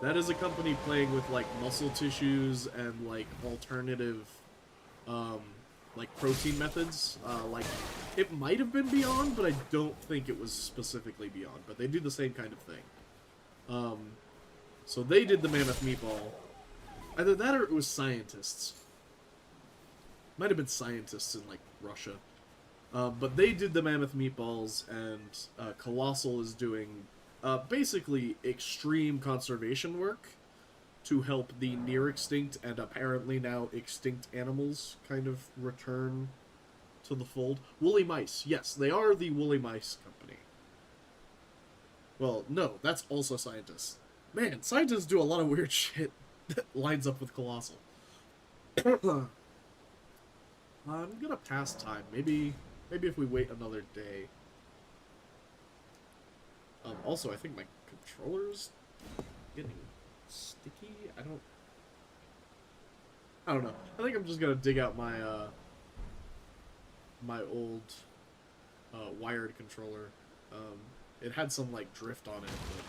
That is a company playing with, like, muscle tissues and, like, alternative, like, protein methods. Like, it might have been Beyond, but I don't think it was specifically Beyond. But they do the same kind of thing. So they did the Mammoth Meatball. Either that or it was scientists. Might have been scientists in, like, Russia. But they did the Mammoth Meatballs, and Colossal is doing basically extreme conservation work to help the near extinct and apparently now extinct animals kind of return to the fold. Woolly mice. Yes, they are the Woolly Mice Company. Well, no, that's also scientists. Man, scientists do a lot of weird shit that lines up with Colossal. I'm gonna pass time. Maybe if we wait another day. Also, I think my controller's getting sticky. I don't know. I think I'm just gonna dig out my my old wired controller. It had some like drift on it, but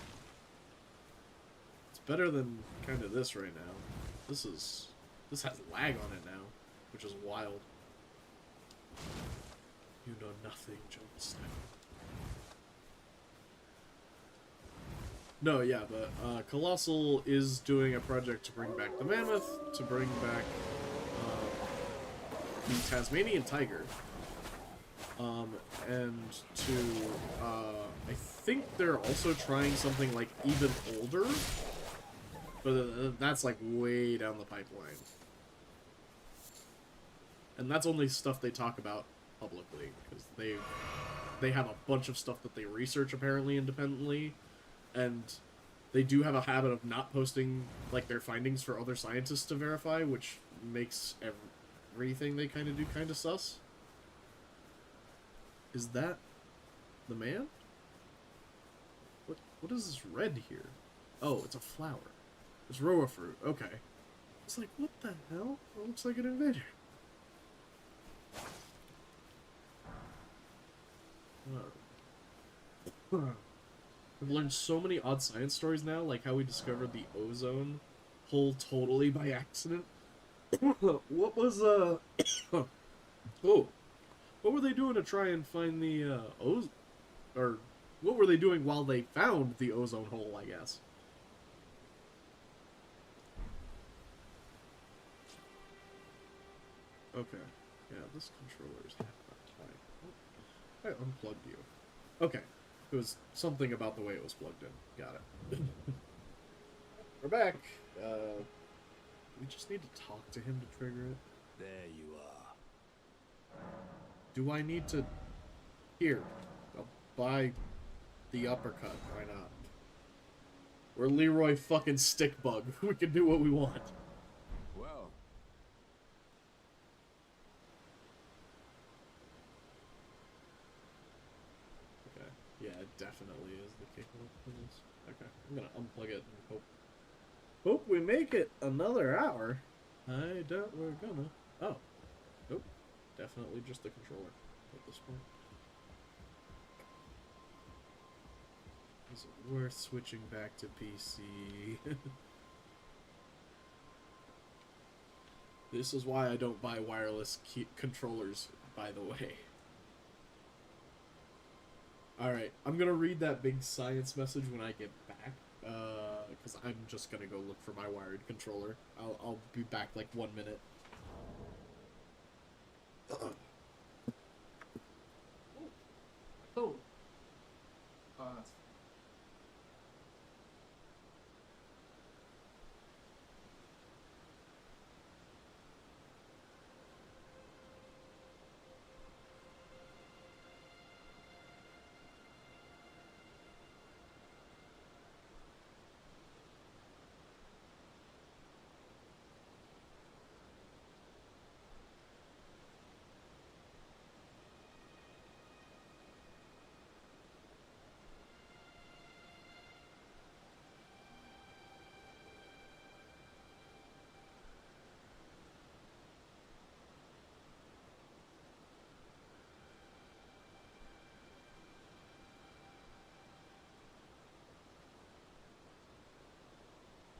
it's better than kind of this right now. This has lag on it now, which is wild. You know nothing, Jon Snow. No, yeah, but Colossal is doing a project to bring back the Mammoth, to bring back the Tasmanian Tiger, and to, I think they're also trying something, like, even older, but that's, like, way down the pipeline. And that's only stuff they talk about publicly, because they have a bunch of stuff that they research, apparently, independently, and they do have a habit of not posting, like, their findings for other scientists to verify, which makes everything they kind of do kind of sus. Is that the man? What is this red here? Oh, it's a flower. It's Roa fruit. Okay. It's like, what the hell? It looks like an invader. I've learned so many odd science stories now, like how we discovered the ozone hole totally by accident. What was, oh, what were they doing to try and find the, ozone, or what were they doing while they found the ozone hole, I guess? Okay. Yeah, this controller is I unplugged you. Okay. It was something about the way it was plugged in. Got it. We're back. We just need to talk to him to trigger it. There you are. Do I need to... Here. I'll buy the uppercut. Why not? We're Leroy fucking Stickbug. We can do what we want. Well, Okay. Yeah, it definitely is the capable of this. Okay. I'm gonna unplug it and hope we make it another hour. I doubt we're gonna. Oh. Nope. Definitely just the controller at this point. Is it worth switching back to PC? This is why I don't buy wireless controllers, by the way. Alright, I'm gonna read that big science message when I get back. Because I'm just gonna go look for my wired controller. I'll be back like 1 minute. Oh.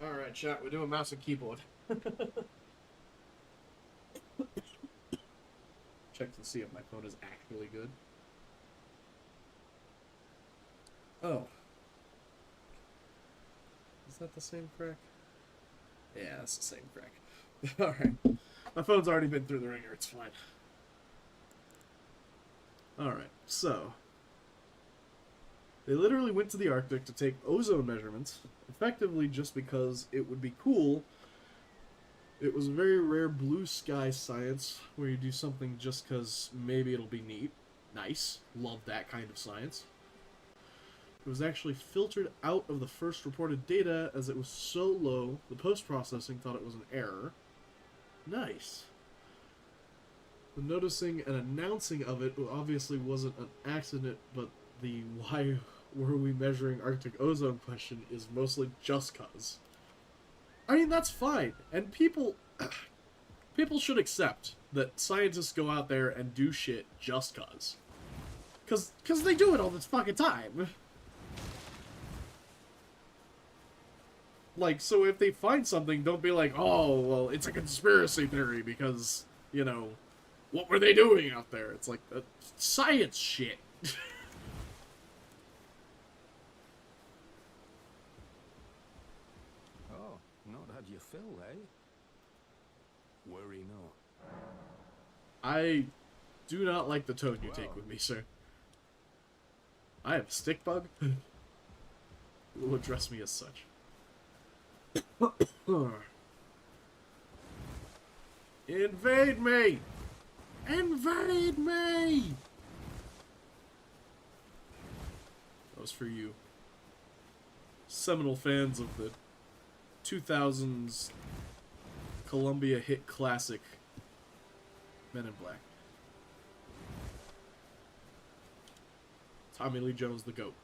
Alright, chat, we're doing mouse and keyboard. Check to see if my phone is actually good. Oh. Is that the same crack? Yeah, it's the same crack. Alright. My phone's already been through the ringer, it's fine. Alright, so. They literally went to the Arctic to take ozone measurements, effectively just because it would be cool. It was a very rare blue sky science, where you do something just because maybe it'll be neat. Nice. Love that kind of science. It was actually filtered out of the first reported data as it was so low, the post-processing thought it was an error. Nice. The noticing and announcing of it obviously wasn't an accident, but the why were we measuring Arctic ozone question is mostly just cause. I mean, that's fine. And people should accept that scientists go out there and do shit just cause. Cause they do it all this fucking time. Like, so if they find something, don't be like, oh, well, it's a conspiracy theory because, you know, what were they doing out there? It's like, science shit. oh, not had your fill, eh? Worry not. I do not like the tone you take with me, sir. I am a stick bug. You will address me as such. Invade me! Invade me! That was for you. Seminal fans of the 2000s Columbia hit classic Men in Black. Tommy Lee Jones, the GOAT.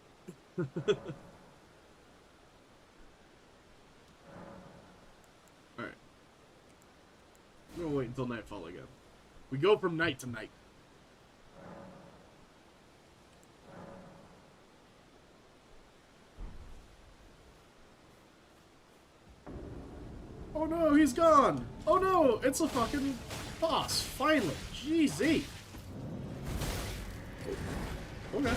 Alright. We're gonna wait until nightfall again. We go from night to night. no, he's gone! Oh no, it's a fucking boss, finally! GZ! Okay.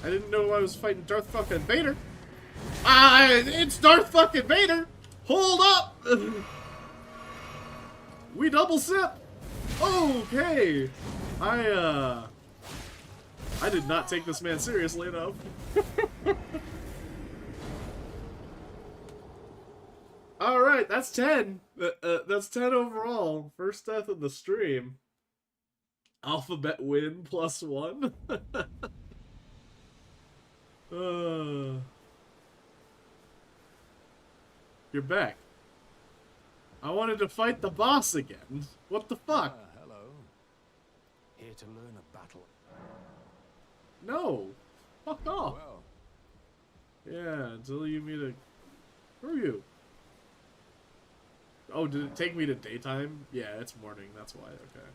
I didn't know I was fighting Darth fucking Vader. It's Darth fucking Vader! Hold up! We double sip! Okay! I did not take this man seriously enough. Alright, that's 10. That's 10 overall. First death of the stream. Alphabet win +1. You're back. I wanted to fight the boss again. What the fuck? Hello. Here to learn a battle. No. Fuck off. Well, Yeah, until you meet a... Who are you? Oh, did it take me to daytime? Yeah, it's morning. That's why. Okay.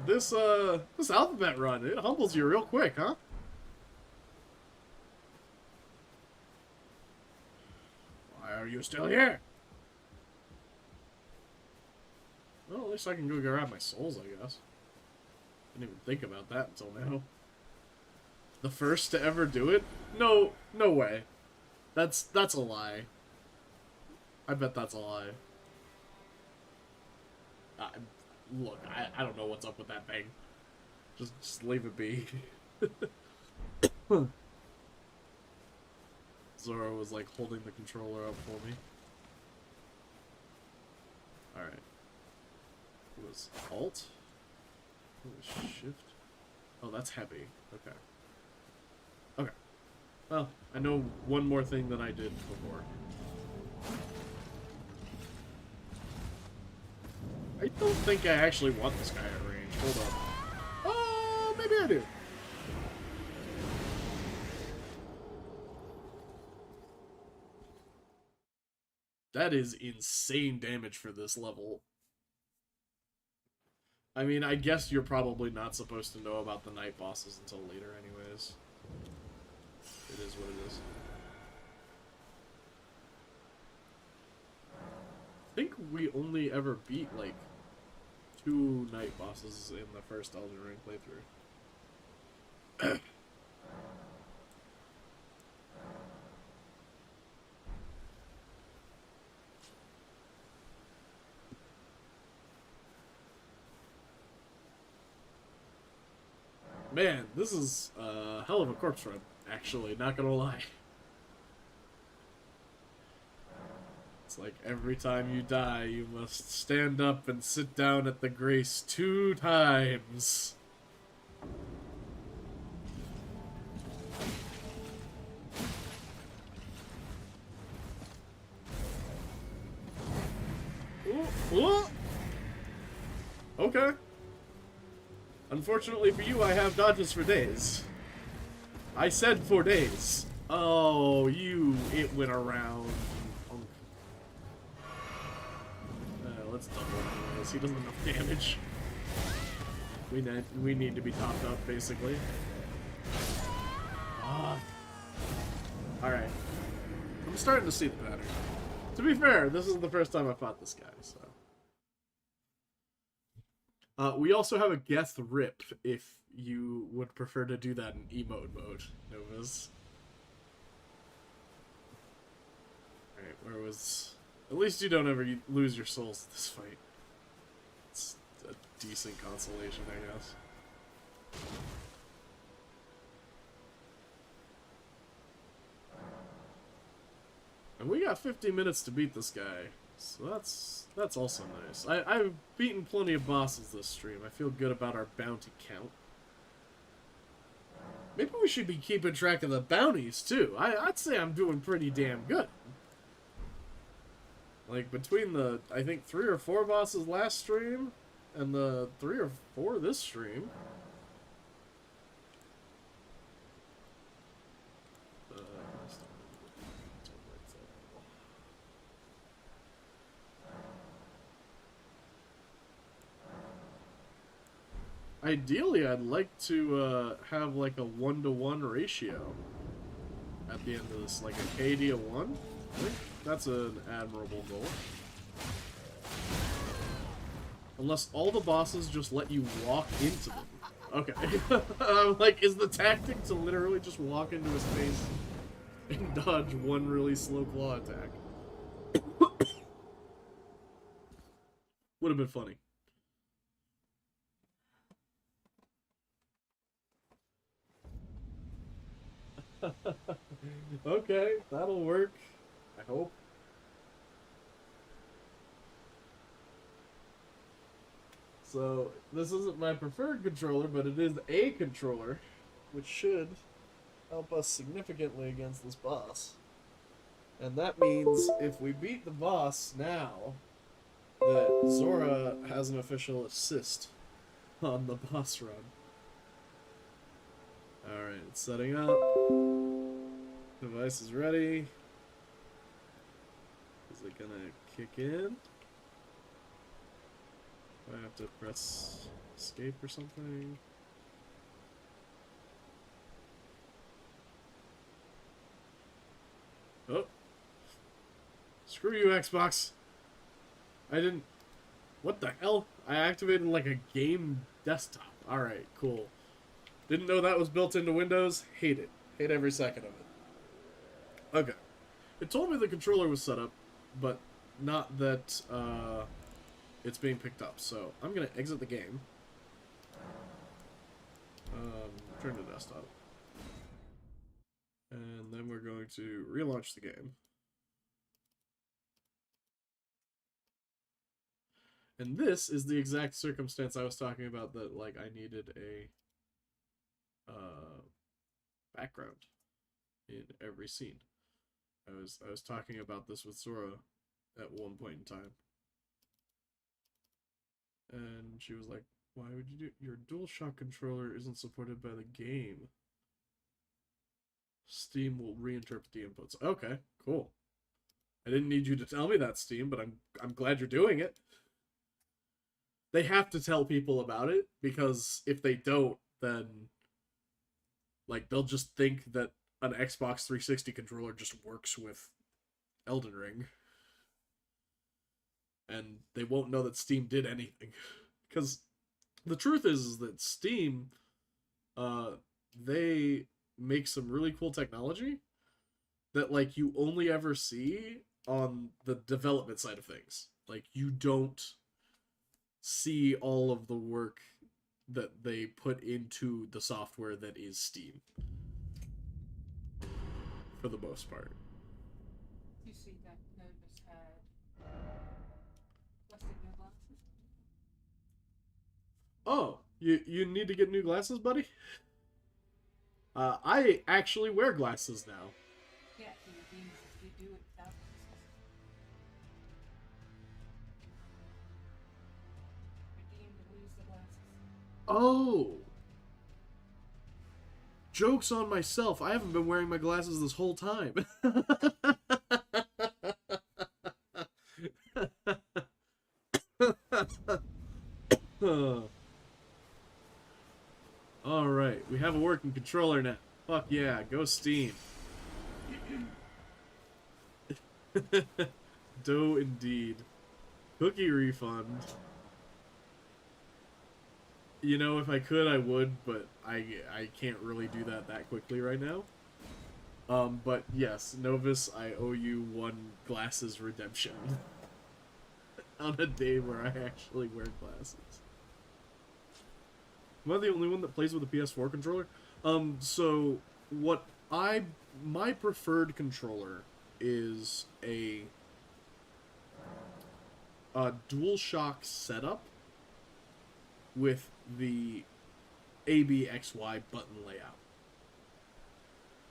This alphabet run, it humbles you real quick, huh? Why are you still here? Well, at least I can go grab my souls, I guess. Didn't even think about that until now. The first to ever do it? No way. That's a lie. I bet that's a lie. Look, I don't know what's up with that thing. Just leave it be. Zora was like holding the controller up for me. Alright. It was Alt? It was Shift? Oh, that's heavy. Okay. Okay. Well, I know one more thing than I did before. I don't think I actually want this guy at range. Hold up. Oh, maybe I do. That is insane damage for this level. I mean, I guess you're probably not supposed to know about the night bosses until later anyways. It is what it is. I think we only ever beat, like, 2 night bosses in the first Elden Ring playthrough. Man, this is a hell of a corpse run, actually, not gonna lie. It's like every time you die, you must stand up and sit down at the grace 2 times. Ooh, ooh. Okay. Unfortunately for you, I have dodges for days. I said for days. Oh, it went around. Let's double anyways. He doesn't have enough damage. We need to be topped up, basically. Alright. I'm starting to see the pattern. To be fair, this isn't the first time I fought this guy, so... we also have a Geth Rip, if you would prefer to do that in emote mode, Novas. Alright, where was... At least you don't ever lose your souls in this fight. It's a decent consolation, I guess. And we got 50 minutes to beat this guy. So that's also nice. I've beaten plenty of bosses this stream. I feel good about our bounty count. Maybe we should be keeping track of the bounties, too. I'd say I'm doing pretty damn good. Like, between the, I think, 3 or 4 bosses last stream, and the 3 or 4 this stream. ideally, I'd like to have like a 1-to-1 ratio at the end of this, like a KD of 1. I think that's an admirable goal. Unless all the bosses just let you walk into them. Okay. I'm like, is the tactic to literally just walk into his face and dodge one really slow claw attack? Would have been funny. Okay, that'll work. I hope. So, this isn't my preferred controller, but it is a controller, which should help us significantly against this boss. And that means if we beat the boss now, that Zora has an official assist on the boss run. Alright, it's setting up. Device is ready. Is it gonna kick in? Do I have to press escape or something? Oh. Screw you, Xbox. I didn't... What the hell? I activated like a game desktop. Alright, cool. Didn't know that was built into Windows. Hate it. Hate every second of it. Okay. It told me the controller was set up, but not that it's being picked up. So I'm going to exit the game. Turn to desktop. And then we're going to relaunch the game. And this is the exact circumstance I was talking about, that like I needed a background in every scene. I was talking about this with Sora at one point in time. And she was like, why would you do... Your DualShock controller isn't supported by the game. Steam will reinterpret the inputs. Okay, cool. I didn't need you to tell me that, Steam, but I'm glad you're doing it. They have to tell people about it, because if they don't, then like they'll just think that an Xbox 360 controller just works with Elden Ring. And they won't know that Steam did anything. Because the truth is that Steam, they make some really cool technology that like you only ever see on the development side of things. Like you don't see all of the work that they put into the software that is Steam. For the most part. You see that Novus had plastic no glasses? Oh, you need to get new glasses, buddy? I actually wear glasses now. Yeah, he redeems if you do it without glasses. Redeem to lose the glasses. Oh! Joke's on myself. I haven't been wearing my glasses this whole time. Alright, we have a working controller now. Fuck yeah, go Steam. Dough indeed. Cookie refund. You know, if I could, I would, but I can't really do that quickly right now. But yes, Novus, I owe you 1 glasses redemption. On a day where I actually wear glasses. Am I the only one that plays with a PS4 controller? So, my preferred controller is a DualShock setup with the ABXY button layout.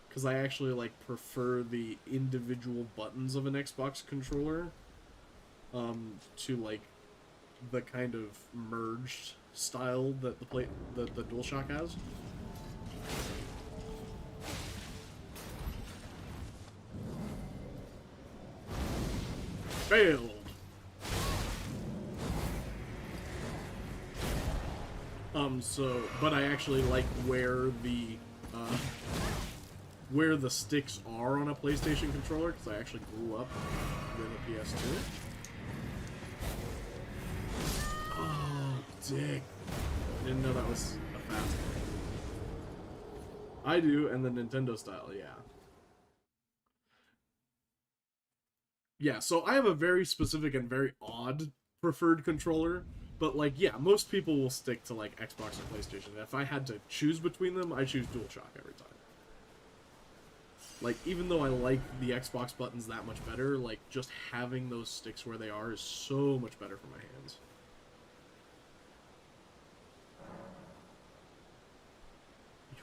Because I actually like prefer the individual buttons of an Xbox controller to like the kind of merged style that the DualShock has. Failed. But I actually like where the sticks are on a PlayStation controller, because I actually grew up with a PS2. Oh, dick. Didn't know that was a fast one. I do, and the Nintendo style, yeah. Yeah, so I have a very specific and very odd preferred controller, but like, yeah, most people will stick to like Xbox or PlayStation. If I had to choose between them, I choose DualShock every time. Like, even though I like the Xbox buttons that much better, like, just having those sticks where they are is so much better for my hands.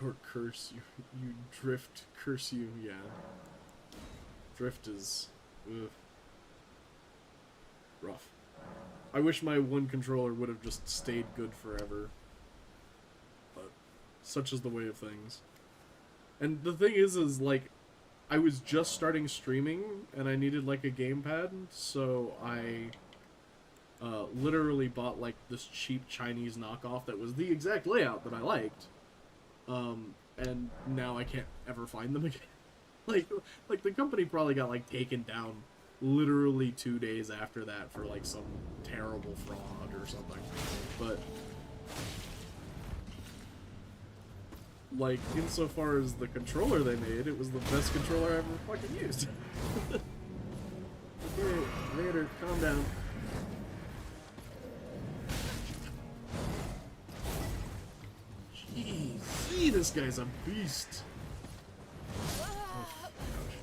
Your curse, you drift, curse you, yeah. Drift is, ugh, rough. I wish my one controller would have just stayed good forever. But such is the way of things. And the thing is like, I was just starting streaming, and I needed, like, a gamepad, so I literally bought, like, this cheap Chinese knockoff that was the exact layout that I liked. And now I can't ever find them again. like the company probably got, like, taken down literally 2 days after that for, like, some terrible fraud or something. But like, insofar as the controller they made, it was the best controller I ever fucking used. Okay, Vader, calm down. Jeez, this guy's a beast. Oh, gosh.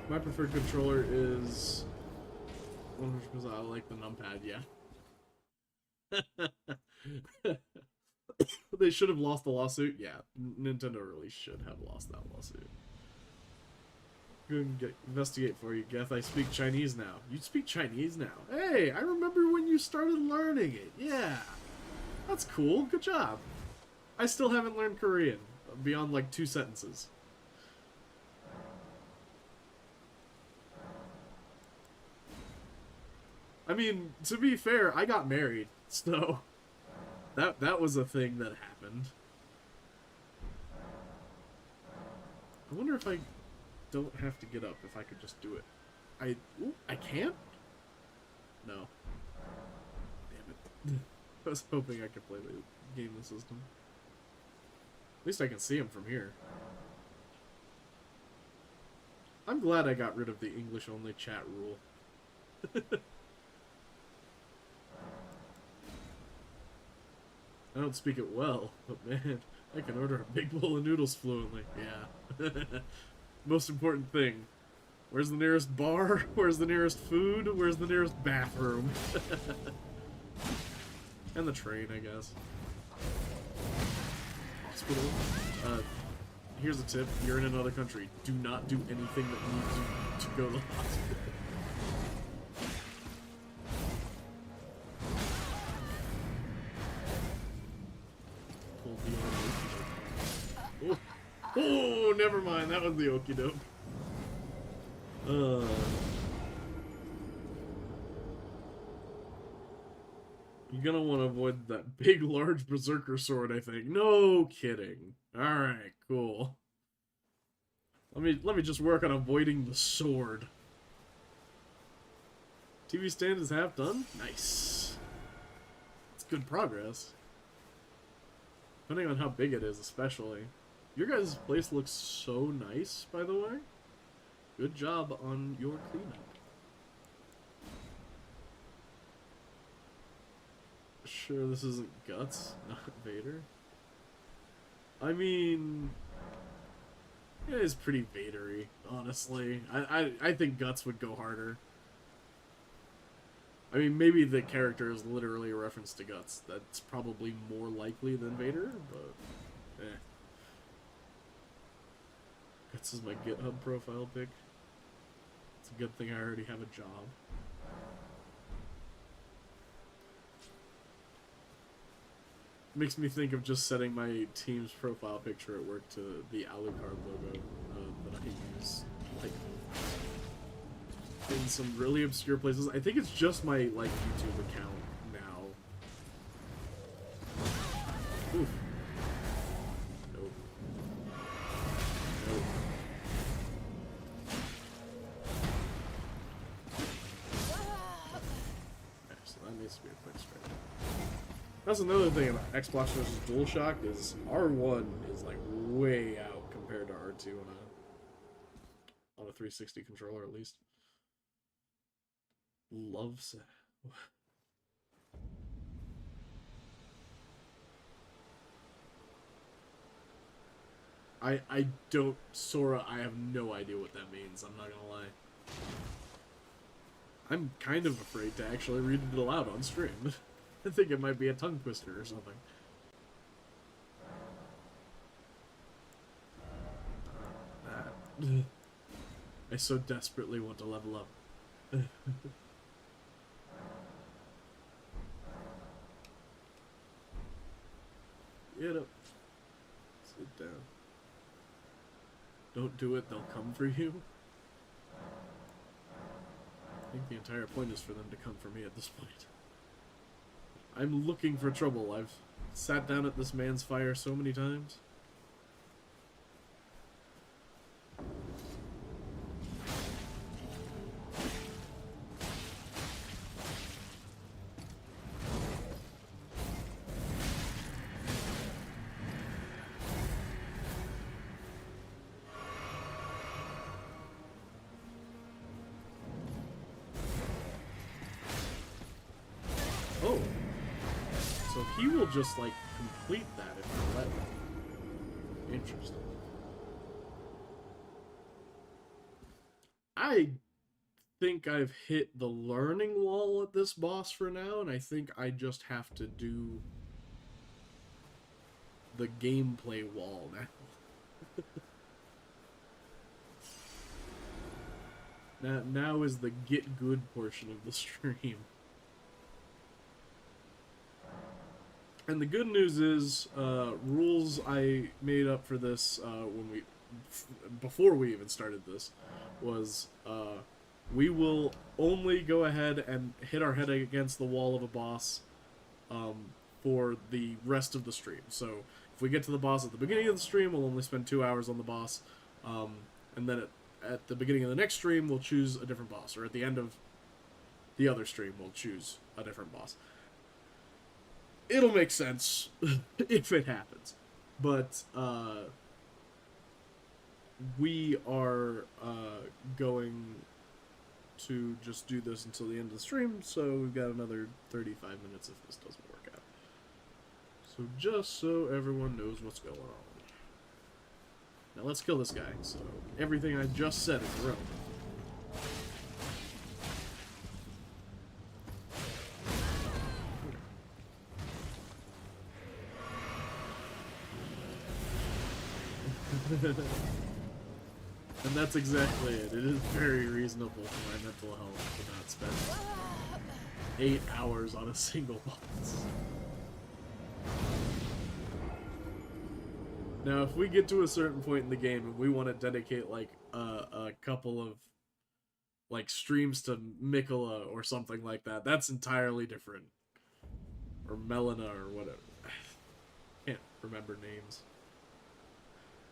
My preferred controller is 100%. I like the numpad, yeah. They should have lost the lawsuit. Yeah, Nintendo really should have lost that lawsuit. Go and investigate for you, Geth. I speak Chinese now. You speak Chinese now? Hey, I remember when you started learning it. Yeah, that's cool. Good job. I still haven't learned Korean beyond like 2 sentences. I mean, to be fair, I got married, so that was a thing that happened. I wonder if I don't have to get up, if I could just do it. I can't? No. Damn it. I was hoping I could play the game system. At least I can see him from here. I'm glad I got rid of the English-only chat rule. I don't speak it well, but man, I can order a big bowl of noodles fluently. Yeah. Most important thing. Where's the nearest bar? Where's the nearest food? Where's the nearest bathroom? And the train, I guess. Hospital. Here's a tip. You're in another country. Do not do anything that needs you to go to the hospital. Oh. Oh, never mind. That was the okie doke. You're gonna want to avoid that big, large berserker sword, I think. No kidding. Alright, cool. Let me just work on avoiding the sword. TV stand is half done? Nice. It's good progress. Depending on how big it is, especially. Your guys' place looks so nice, by the way. Good job on your cleanup. Sure, this isn't Guts, not Vader. I mean, it is pretty Vader-y, honestly. I think Guts would go harder. I mean, maybe the character is literally a reference to Guts. That's probably more likely than Vader, but eh. Guts is my GitHub profile pic. It's a good thing I already have a job. Makes me think of just setting my team's profile picture at work to the Alucard logo that I use. Like, in some really obscure places. I think it's just my, like, YouTube account now. Oof. Nope. Nope. Okay, so that needs to be a quick strike. That's another thing about Xbox versus DualShock is R1 is like way out compared to R2 on a 360 controller at least. Loves it. I don't, Sora, I have no idea what that means, I'm not gonna lie. I'm kind of afraid to actually read it aloud on stream. I think it might be a tongue twister or something. I so desperately want to level up. Get up. Sit down. Don't do it, they'll come for you. I think the entire point is for them to come for me at this point. I'm looking for trouble. I've sat down at this man's fire so many times. Oh. So he will just, like, complete that if I let him. Interesting. I think I've hit the learning wall at this boss for now, and I think I just have to do the gameplay wall now. Now is the get good portion of the stream. And the good news is, rules I made up for this before we even started this, was we will only go ahead and hit our head against the wall of a boss for the rest of the stream. So if we get to the boss at the beginning of the stream, we'll only spend 2 hours on the boss, and then at the beginning of the next stream, we'll choose a different boss, or at the end of the other stream, we'll choose a different boss. It'll make sense if it happens, but we are going to just do this until the end of the stream, so we've got another 35 minutes if this doesn't work out. So just so everyone knows what's going on. Now let's kill this guy, so everything I just said is relevant. And that's exactly it. It is very reasonable for my mental health to not spend 8 hours on a single boss. Now, if we get to a certain point in the game and we want to dedicate like a couple of like streams to Mikola or something like that, that's entirely different. Or Melina or whatever. Can't remember names.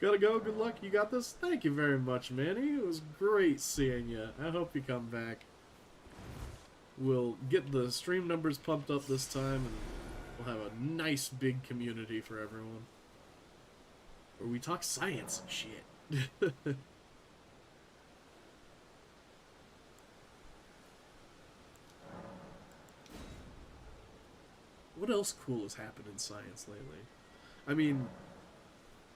Gotta go, good luck, you got this? Thank you very much, Manny. It was great seeing you. I hope you come back. We'll get the stream numbers pumped up this time, and we'll have a nice big community for everyone. Where we talk science and shit. What else cool has happened in science lately? I mean,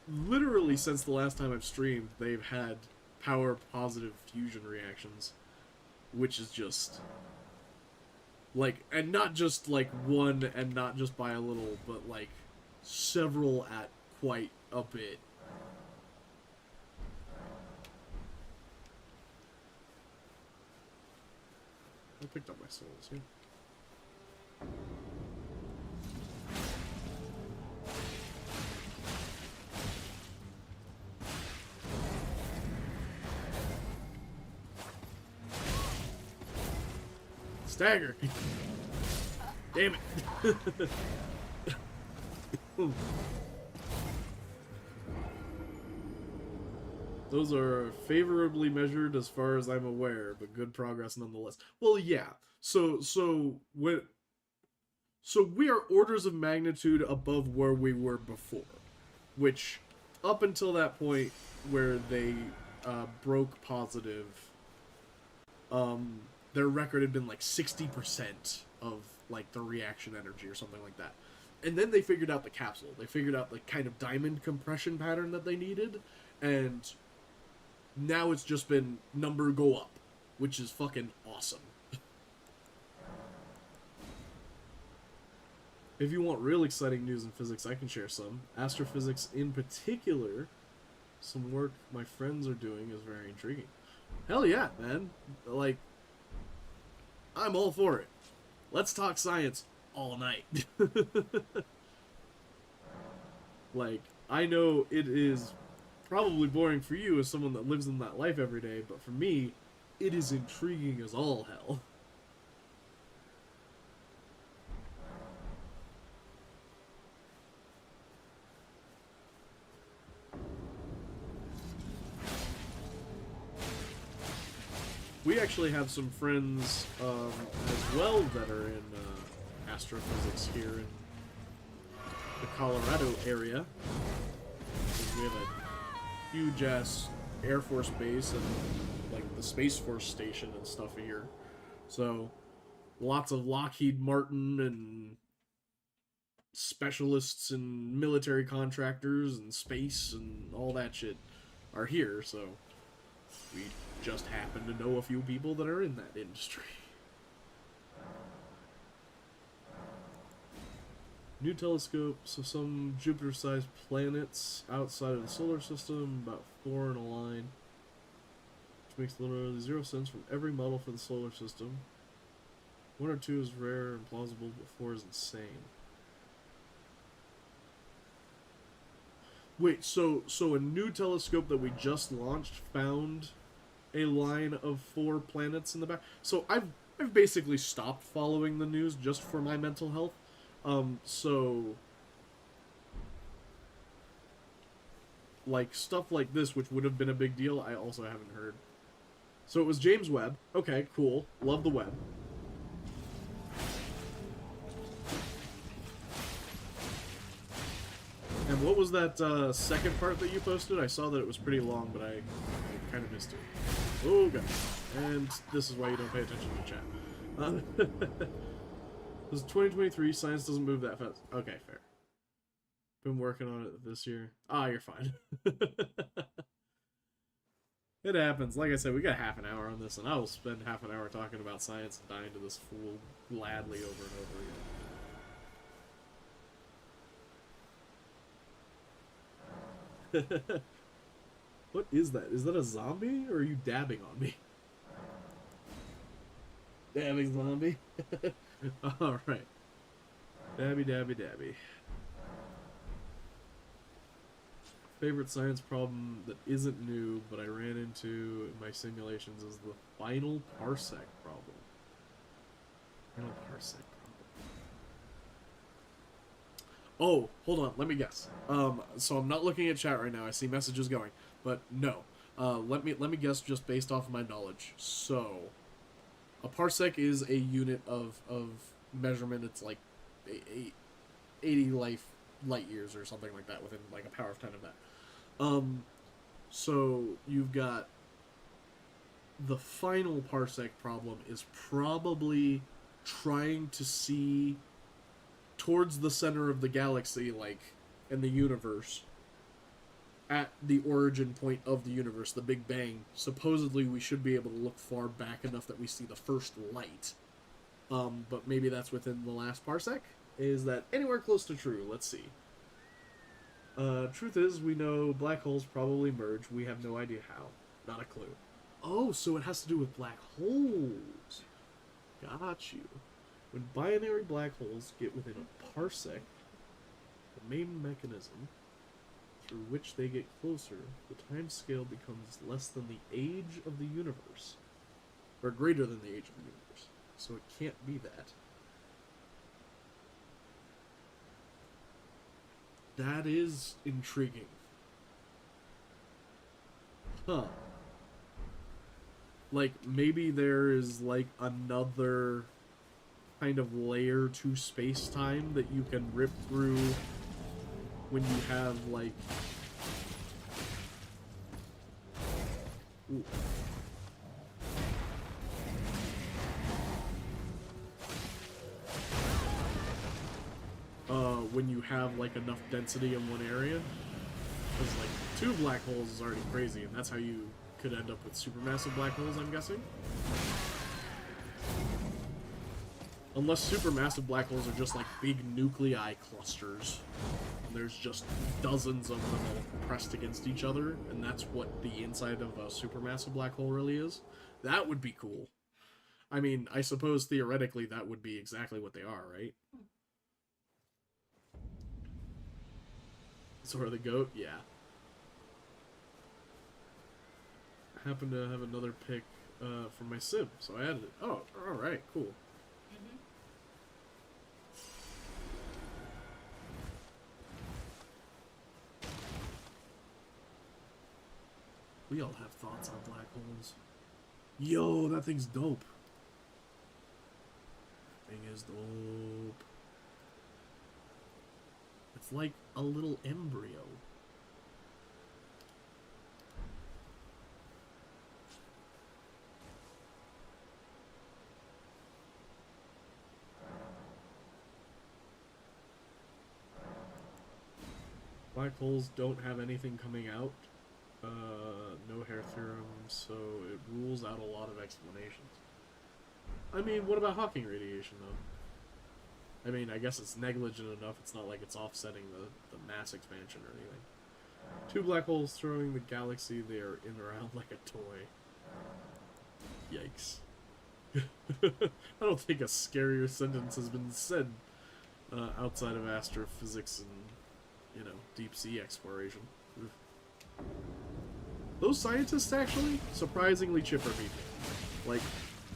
literally since the last time I've streamed, they've had power positive fusion reactions, which is just like, and not just like one and not just by a little, but like several at quite a bit. I picked up my souls, yeah. Stagger. Damn it. Those are favorably measured as far as I'm aware, but good progress nonetheless. Well, yeah. So we are orders of magnitude above where we were before, which up until that point where they broke positive, their record had been like 60% of like the reaction energy or something like that. And then they figured out the capsule. They figured out the kind of diamond compression pattern that they needed, and now it's just been number go up, which is fucking awesome. If you want real exciting news in physics, I can share some. Astrophysics in particular, some work my friends are doing is very intriguing. Hell yeah, man. Like, I'm all for it. Let's talk science all night. Like, I know it is probably boring for you as someone that lives in that life every day, but for me, it is intriguing as all hell. We actually have some friends as well that are in astrophysics here in the Colorado area. We have a huge ass Air Force base and like the Space Force station and stuff here. So lots of Lockheed Martin and specialists and military contractors and space and all that shit are here. So we just happen to know a few people that are in that industry. New telescopes of some Jupiter-sized planets outside of the solar system, about 4 in a line, which makes literally 0 sense from every model for the solar system. 1 or 2 is rare and plausible, but 4 is insane. Wait, so a new telescope that we just launched found a line of 4 planets in the back. So I've basically stopped following the news just for my mental health. So like stuff like this, which would have been a big deal, I also haven't heard. So it was James Webb. Okay, cool. Love the web. And what was that second part that you posted? I saw that it was pretty long, but I kind of missed it. Oh, God. And this is why you don't pay attention to the chat. This is 2023, science doesn't move that fast. Okay, fair. Been working on it this year. Ah, you're fine. It happens. Like I said, we got half an hour on this, and I will spend half an hour talking about science and dying to this fool gladly over and over again. What is that? Is that a zombie, or are you dabbing on me? Dabbing zombie? Alright. Dabby, dabby, dabby. Favorite science problem that isn't new, but I ran into in my simulations is the final parsec problem. Final parsec problem. Oh, hold on, let me guess. So I'm not looking at chat right now, I see messages going, but no. Let me guess just based off of my knowledge. So a parsec is a unit of measurement. It's like 80 light years or something like that, within like a power of 10 of that. So you've got the final parsec problem is probably trying to see towards the center of the galaxy, like in the universe, at the origin point of the universe, the Big Bang. Supposedly we should be able to look far back enough that we see the first light. But maybe that's within the last parsec? Is that anywhere close to true? Let's see. Truth is, we know black holes probably merge. We have no idea how. Not a clue. Oh, so it has to do with black holes. Got you. When binary black holes get within a parsec, the main mechanism through which they get closer, the time scale becomes less than the age of the universe. Or greater than the age of the universe. so it can't be that. That is intriguing. Huh. Like, maybe there is, like, another kind of layer to space-time that you can rip through when you have, like... Ooh. When you have, like, enough density in one area. Because, like, 2 black holes is already crazy, and that's how you could end up with supermassive black holes, I'm guessing. Unless supermassive black holes are just, like, big nuclei clusters. And there's just dozens of them all pressed against each other, and that's what the inside of a supermassive black hole really is. That would be cool. I mean, I suppose theoretically that would be exactly what they are, right? Sort of the goat? Yeah. I happen to have another pick for my sim, so I added it. Oh, alright, cool. We all have thoughts on black holes. Yo, that thing's dope. That thing is dope. It's like a little embryo. Black holes don't have anything coming out. No hair theorem, so it rules out a lot of explanations. I mean, what about Hawking radiation, though? I mean, I guess it's negligent enough. It's not like it's offsetting the mass expansion or anything. 2 black holes throwing the galaxy, they are in around like a toy. Yikes. I don't think a scarier sentence has been said outside of astrophysics and, you know, deep sea exploration. Oof. Those scientists actually surprisingly chipper people. Like,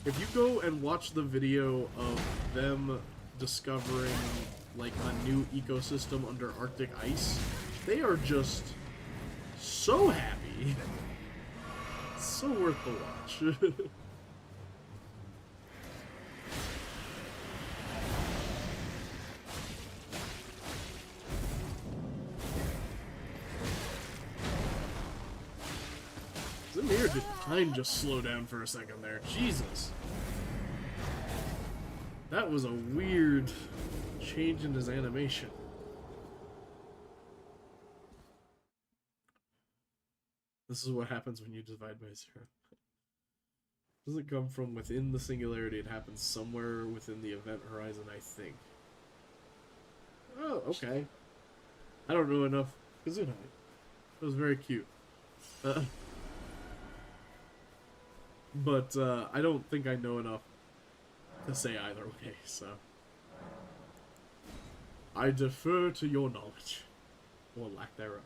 if you go and watch the video of them discovering like a new ecosystem under Arctic ice, they are just so happy. So worth the watch. Or did time just slow down for a second there? Jesus. That was a weird change in his animation. This is what happens when you divide by 0. Doesn't come from within the singularity, it happens somewhere within the event horizon, I think. Oh, okay. I don't know enough Kazunai. It was very cute. But I don't think I know enough to say either way, so I defer to your knowledge, or lack thereof.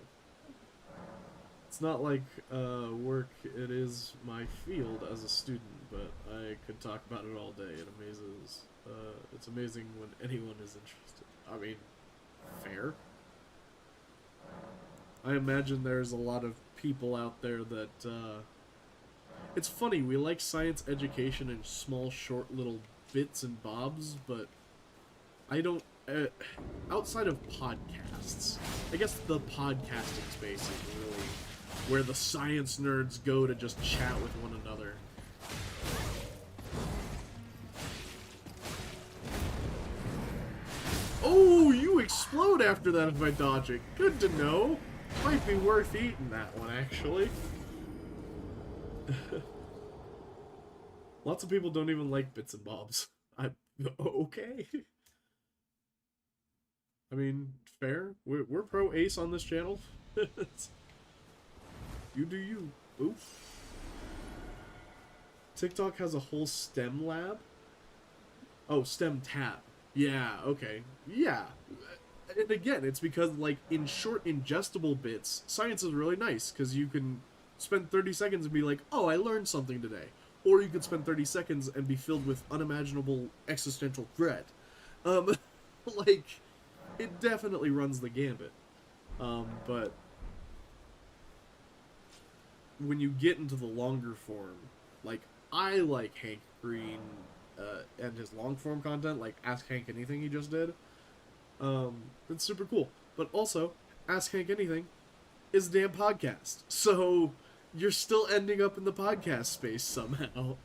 It's not like work, it is my field as a student, but I could talk about it all day. It amazes, it's amazing when anyone is interested. I mean, fair. I imagine there's a lot of people out there that, it's funny, we like science education in small, short little bits and bobs, but I don't... outside of podcasts, I guess the podcasting space is really where the science nerds go to just chat with one another. Oh, you explode after that if I dodge it. Good to know. Might be worth eating that one, actually. Lots of people don't even like bits and bobs. Okay. I mean, fair. We're pro ace on this channel. You do you. Oof. TikTok has a whole STEM lab? Oh, STEM tab. Yeah, okay. Yeah. And again, it's because, like, in short, ingestible bits, science is really nice, because you can spend 30 seconds and be like, oh, I learned something today. or you could spend 30 seconds and be filled with unimaginable existential dread. Um, like, it definitely runs the gambit. But when you get into the longer form, like, I like Hank Green and his long form content, like Ask Hank Anything he just did. It's super cool. But also, Ask Hank Anything is a damn podcast. So you're still ending up in the podcast space somehow.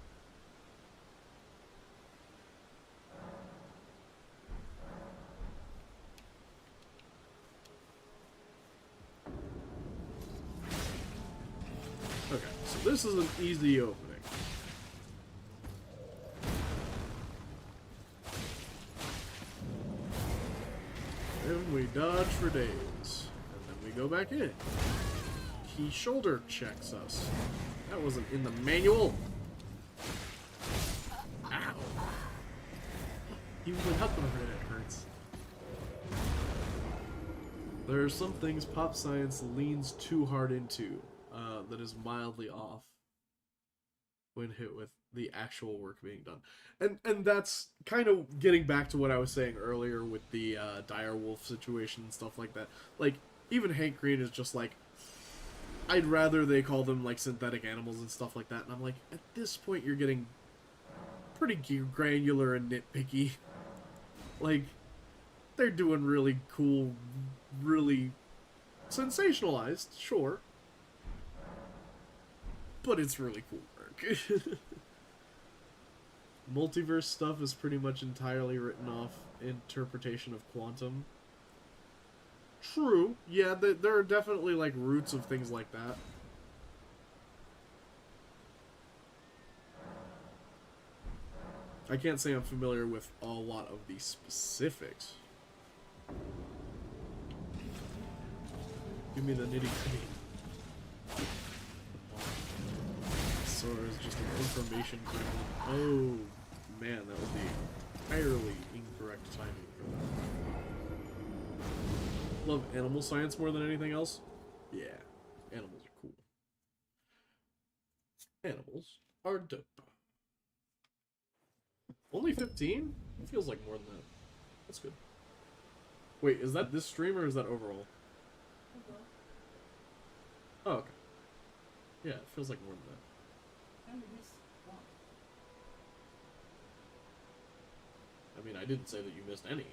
Okay, so this is an easy opening. And we dodge for days. And then we go back in. He shoulder checks us. That wasn't in the manual. Ow. Even without the red, it hurts. There are some things pop science leans too hard into that is mildly off when hit with the actual work being done. And that's kind of getting back to what I was saying earlier with the dire wolf situation and stuff like that. Like, even Hank Green is just like, I'd rather they call them like synthetic animals and stuff like that. And I'm like, at this point you're getting pretty granular and nitpicky. Like, they're doing really cool, really sensationalized, sure. But it's really cool work. Multiverse stuff is pretty much entirely written off interpretation of quantum. True, yeah, there are definitely like roots of things like that. I can't say I'm familiar with a lot of the specifics. Give me the nitty-gritty. Sora is just an information gremlin. Oh, man, that was the entirely incorrect timing for that. Love animal science more than anything else? Yeah, animals are cool. Animals are dope. Only 15? It feels like more than that. That's good. Wait, is that this stream or is that overall? Oh, okay. Yeah, it feels like more than that. I mean, I didn't say that you missed any.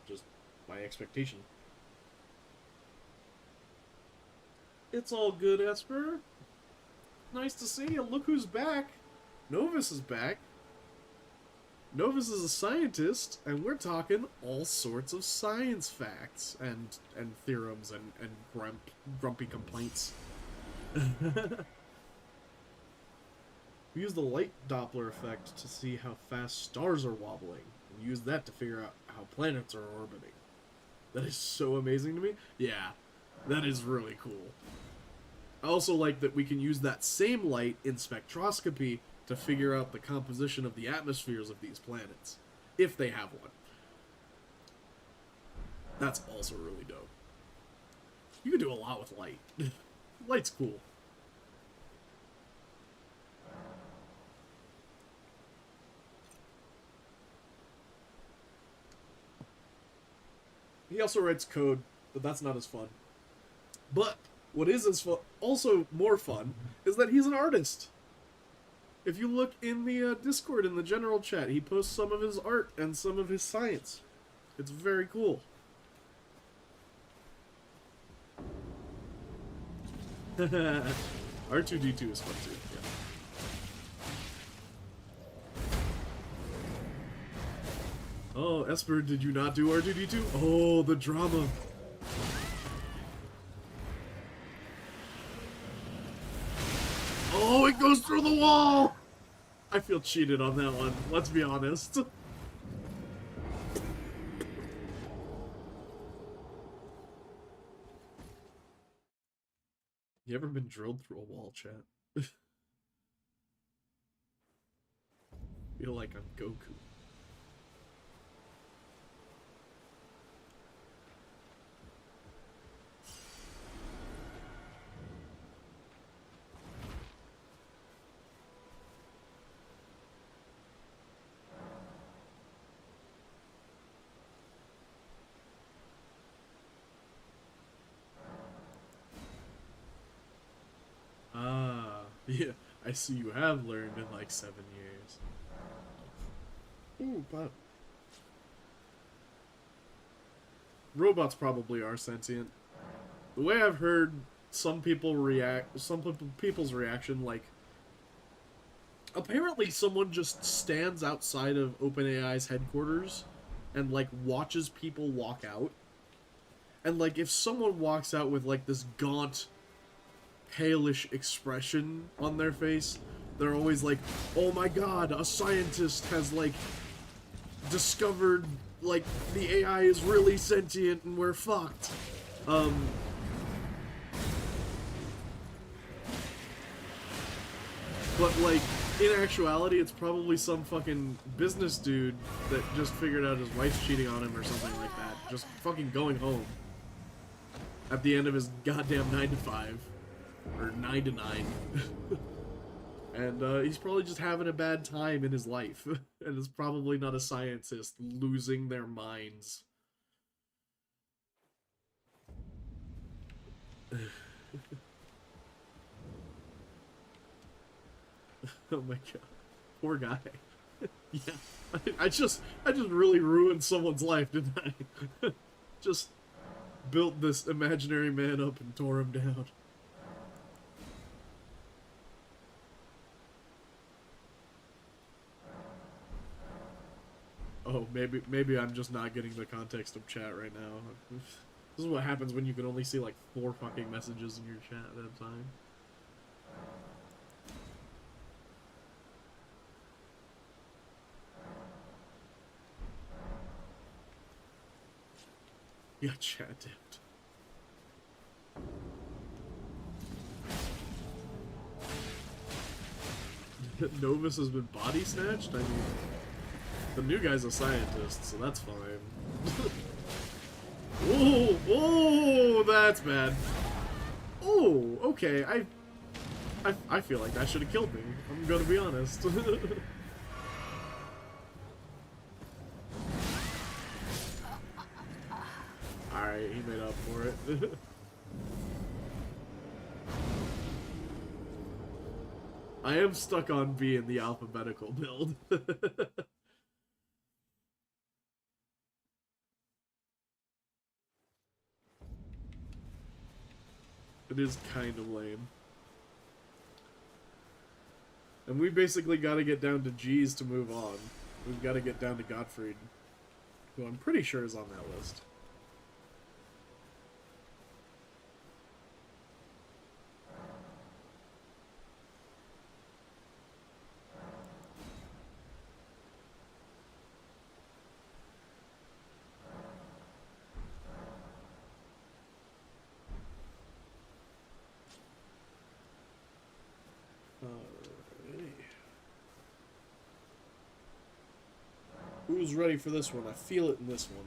Just my expectation. It's all good, Esper. Nice to see you. Look who's back. Novus is back. Novus is a scientist, and we're talking all sorts of science facts and theorems and grumpy complaints. We use the light Doppler effect to see how fast stars are wobbling, and use that to figure out how planets are orbiting. That is so amazing to me. Yeah, that is really cool. I also like that we can use that same light in spectroscopy to figure out the composition of the atmospheres of these planets, if they have one. That's also really dope. You can do a lot with light. Light's cool. He also writes code, but that's not as fun. But what is as fun, also more fun, is that he's an artist. If you look in the Discord, in the general chat, he posts some of his art and some of his science. It's very cool. R2-D2 is fun too, yeah. Oh, Esper, did you not do R2-D2? Oh, the drama. Oh, it goes through the wall! I feel cheated on that one, let's be honest. You ever been drilled through a wall, chat? Feel like I'm Goku. Yeah, I see you have learned in like 7 years. Ooh, but robots probably are sentient. The way I've heard some people react, people's reaction, like apparently someone just stands outside of OpenAI's headquarters and like watches people walk out. And like if someone walks out with like this gaunt, palish expression on their face, they're always like, "Oh my god, a scientist has like discovered like the AI is really sentient and we're fucked." But like in actuality, it's probably some fucking business dude that just figured out his wife's cheating on him or something like that. Just fucking going home at the end of his goddamn 9 to 5 or 9 to 9. And he's probably just having a bad time in his life and is probably not a scientist losing their minds. Oh my god. Poor guy. Yeah. I just really ruined someone's life, didn't I? Just built this imaginary man up and tore him down. Oh, maybe I'm just not getting the context of chat right now. This is what happens when you can only see like 4 fucking messages in your chat at a time. Yeah, chat dipped. Novus has been body snatched? I mean, the new guy's a scientist, so that's fine. Oh, that's bad. Oh, okay, I feel like that should have killed me. I'm gonna be honest. Alright, he made up for it. I am stuck on B in the alphabetical build. It is kind of lame. And we basically gotta get down to G's to move on. We've gotta get down to Gottfried, who I'm pretty sure is on that list. Alrighty. Who's ready for this one? I feel it in this one.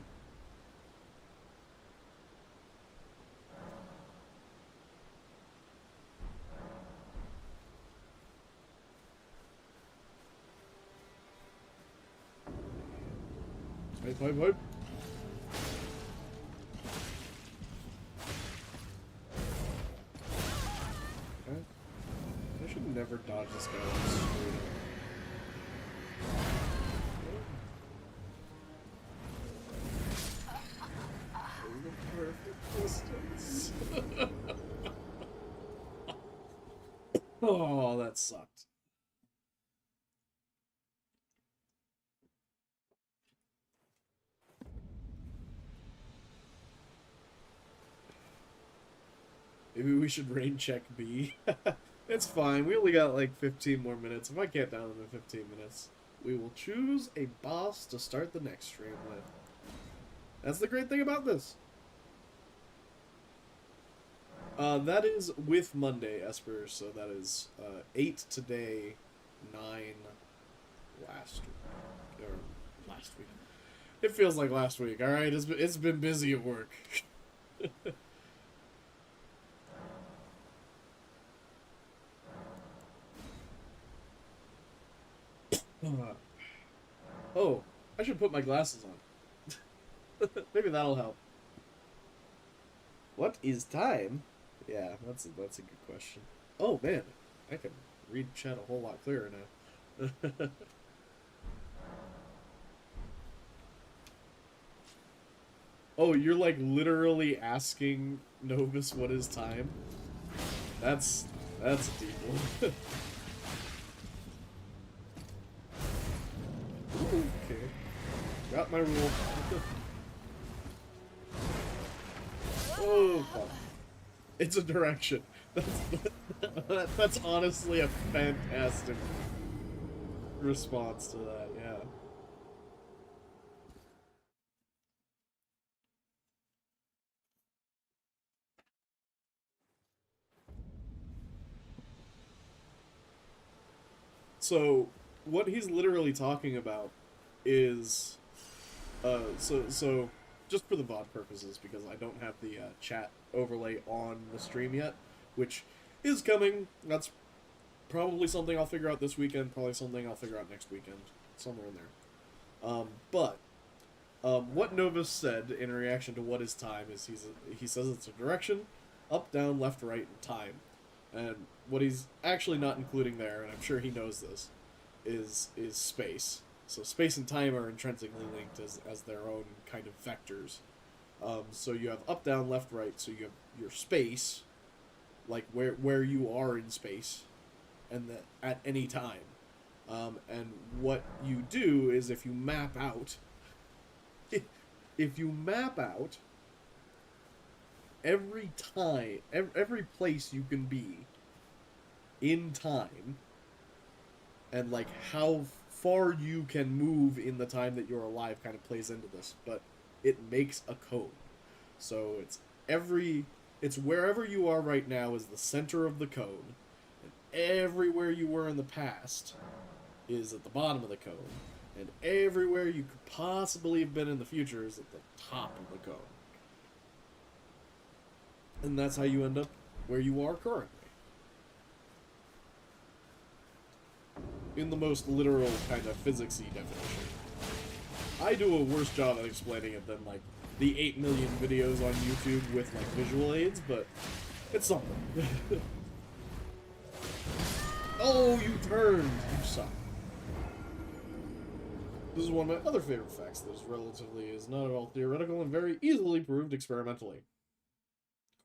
Hype, hype, hype. Okay. I should never dodge this guy on the street. Perfect distance. Oh, that sucked. Maybe we should rain check B. It's fine. We only got like 15 more minutes. If I get down in the 15 minutes, we will choose a boss to start the next stream with. That's the great thing about this. That is with Monday, Esper, so that is 8 today, 9 last week. Or last week. It feels like last week, alright? It's been busy at work. Oh, I should put my glasses on. Maybe that'll help. What is time? Yeah, that's a good question. Oh man, I can read chat a whole lot clearer now. Oh, you're like literally asking Novus what is time? That's a deep one. Okay. Got my rule. Oh, fuck. It's a direction. That's honestly a fantastic response to that, yeah. So, what he's literally talking about is, so just for the VOD purposes, because I don't have the chat overlay on the stream yet, which is coming. That's probably something I'll figure out this weekend, probably something I'll figure out next weekend, somewhere in there. What Novus said in reaction to what is time is he says it's a direction, up, down, left, right, and time. And what he's actually not including there, and I'm sure he knows this, is space. So space and time are intrinsically linked as their own kind of vectors. So you have up, down, left, right. So you have your space, like where you are in space, and that at any time. And what you do is if you map out every time, every place you can be in time, and like how far you can move in the time that you're alive kind of plays into this, but it makes a cone. So it's wherever you are right now is the center of the cone, and everywhere you were in the past is at the bottom of the cone, and everywhere you could possibly have been in the future is at the top of the cone. And that's how you end up where you are currently. In the most literal kind of physics-y definition. I do a worse job at explaining it than like the 8 million videos on YouTube with like visual aids, but it's something. Oh, you turned! You suck. This is one of my other favorite facts that is not at all theoretical and very easily proved experimentally.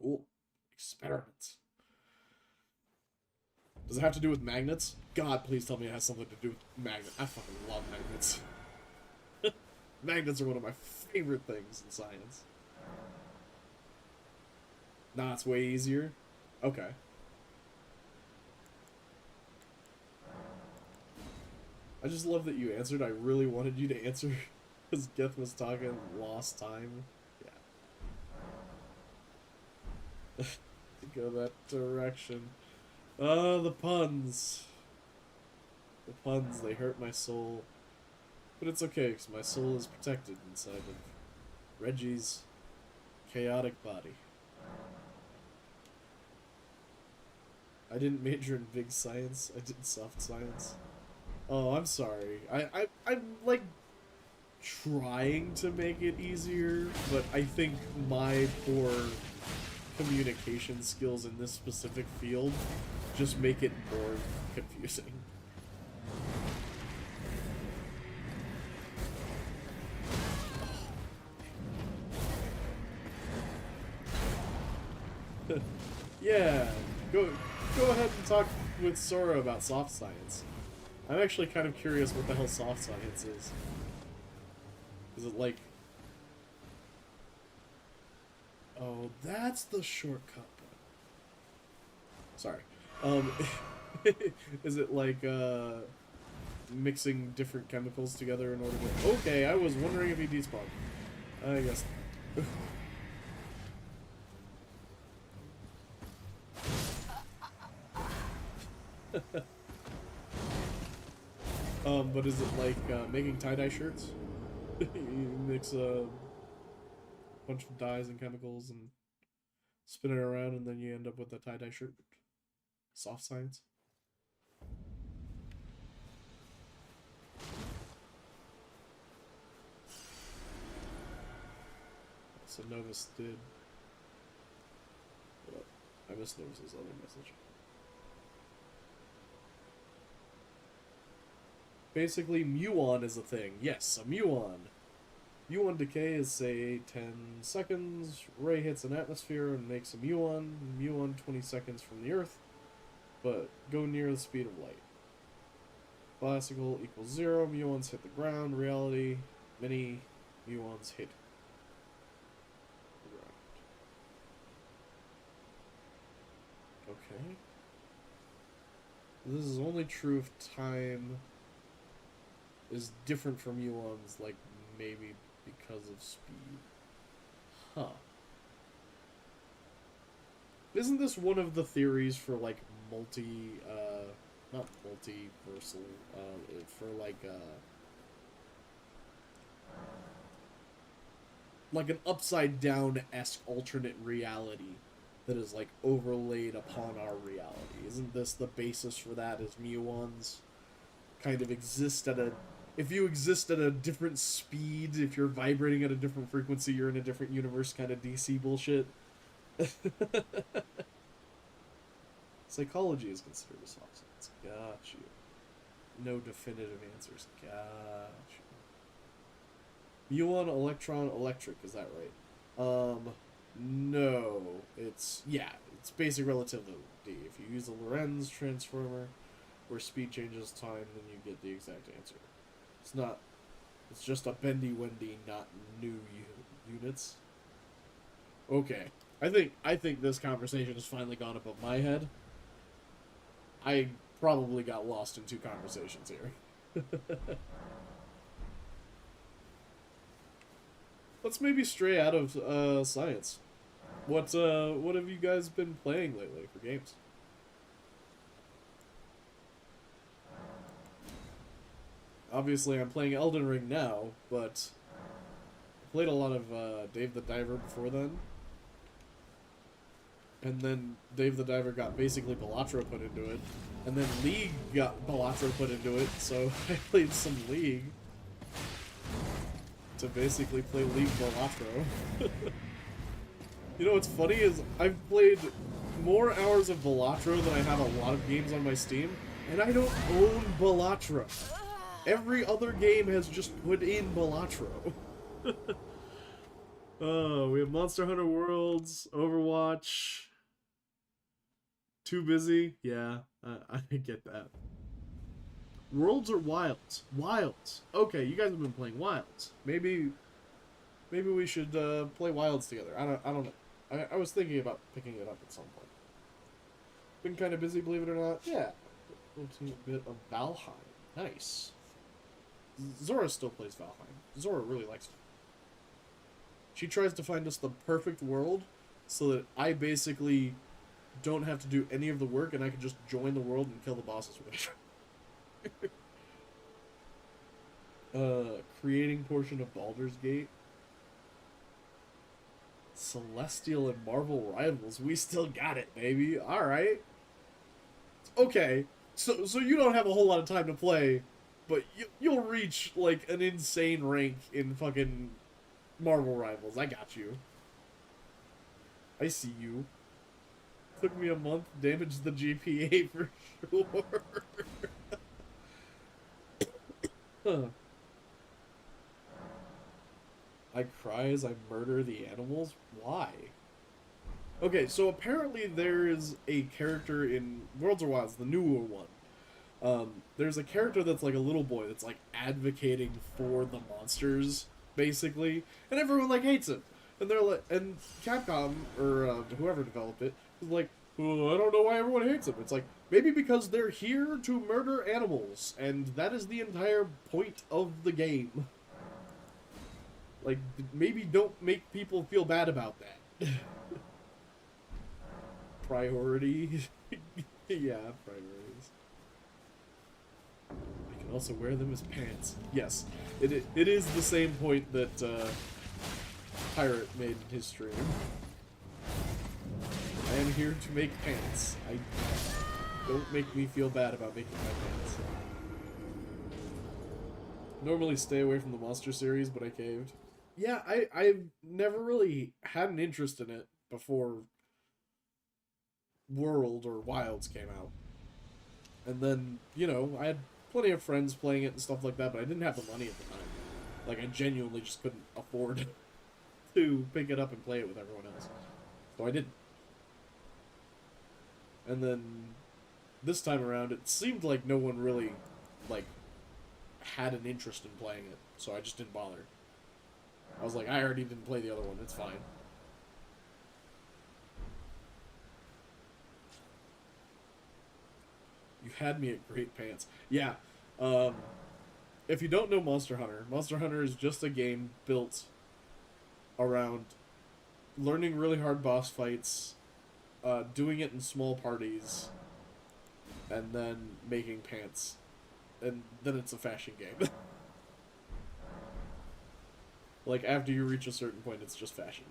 Cool. Experiments. Does it have to do with magnets? God, please tell me it has something to do with magnets. I fucking love magnets. Magnets are one of my favorite things in science. Nah, it's way easier. Okay. I just love that you answered. I really wanted you to answer because Geth was talking lost time. Yeah. To go that direction. The puns. The puns, they hurt my soul. But it's okay, because my soul is protected inside of Reggie's chaotic body. I didn't major in big science, I did soft science. Oh, I'm sorry. I'm like trying to make it easier, but I think my poor communication skills in this specific field just make it more confusing. Yeah, go ahead and talk with Sora about soft science. I'm actually kind of curious what the hell soft science is. Is it like... Oh, that's the shortcut button. Sorry. Is it like, mixing different chemicals together in order to... Okay, I was wondering if he despawned. I guess. But is it like, making tie-dye shirts? You mix a bunch of dyes and chemicals and spin it around and then you end up with a tie-dye shirt. Soft science. So Novus did... Hold up. I missed Novus's other message. basically muon is a thing. Yes, a muon. Muon decay is, say, 10 seconds. Ray hits an atmosphere and makes a muon. Muon 20 seconds from the Earth, but go near the speed of light. Classical equals 0. Muons hit the ground. Reality, many muons hit the ground. Okay. This is only true if time is different from muons, like maybe because of speed. Huh. Isn't this one of the theories for like not multiversal, for like an upside down-esque alternate reality that is like overlaid upon our reality? Isn't this the basis for that, is muons kind of exist at a, if you exist at a different speed, if you're vibrating at a different frequency, you're in a different universe kind of DC bullshit? Psychology is considered a soft science. Got you. No definitive answers. Got you. Muon, electron, electric. Is that right? No. It's basic relativity. If you use a Lorentz transformer, where speed changes time, then you get the exact answer. It's not. It's just a bendy-wendy, not new units. Okay. I think this conversation has finally gone above my head. I probably got lost in two conversations here. Let's maybe stray out of science. What have you guys been playing lately for games? Obviously, I'm playing Elden Ring now, but I played a lot of Dave the Diver before then. And then Dave the Diver got basically Balatro put into it. And then League got Balatro put into it, so I played some League. To basically play League Balatro. You know what's funny is I've played more hours of Balatro than I have a lot of games on my Steam, and I don't own Balatro. Every other game has just put in Balatro. Oh, we have Monster Hunter Worlds, Overwatch. Too busy? Yeah, I get that. Worlds or Wilds? Wilds. Okay, you guys have been playing Wilds. Maybe we should play Wilds together. I don't know. I was thinking about picking it up at some point. Been kind of busy, believe it or not. Yeah. A bit of Valheim. Nice. Zora still plays Valheim. Zora really likes it. She tries to find us the perfect world so that I basically don't have to do any of the work and I can just join the world and kill the bosses with it. Creating portion of Baldur's Gate. Celestial and Marvel Rivals. We still got it, baby. Alright. Okay. So you don't have a whole lot of time to play, but you'll reach, like, an insane rank in fucking Marvel Rivals. I got you. I see you. Took me a month, damaged the GPA for sure. Huh. I cry as I murder the animals? Why? Okay, so apparently there is a character in Worlds or Wilds, the newer one. There's a character that's like a little boy that's like advocating for the monsters, basically, and everyone like hates him. And they're like, and Capcom or whoever developed it is like, oh, I don't know why everyone hates him. It's like, maybe because they're here to murder animals, and that is the entire point of the game. Like, maybe don't make people feel bad about that. Priority. Yeah, priorities. I can also wear them as pants. Yes, it is the same point that Pirate made in his stream. I am here to make pants. Don't make me feel bad about making my pants. Normally stay away from the monster series, but I caved. Yeah, I've never really had an interest in it before World or Wilds came out. And then, you know, I had plenty of friends playing it and stuff like that, but I didn't have the money at the time. Like, I genuinely just couldn't afford to pick it up and play it with everyone else. So I didn't. And then this time around, it seemed like no one really, like, had an interest in playing it, so I just didn't bother. I was like, I already didn't play the other one, it's fine. You had me at Great Pants. Yeah, if you don't know Monster Hunter is just a game built around learning really hard boss fights, doing it in small parties, and then making pants. And then it's a fashion game. Like, after you reach a certain point, it's just fashion.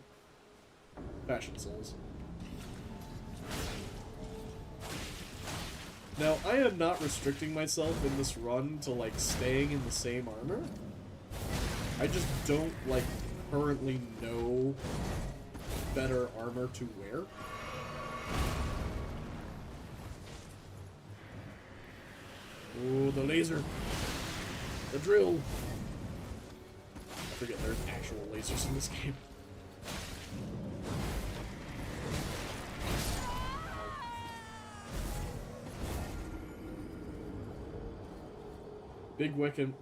Fashion souls. Now, I am not restricting myself in this run to, like, staying in the same armor. I just don't, like, currently know better armor to wear. Oh, the laser. The drill. I forget there's actual lasers in this game. Big weapon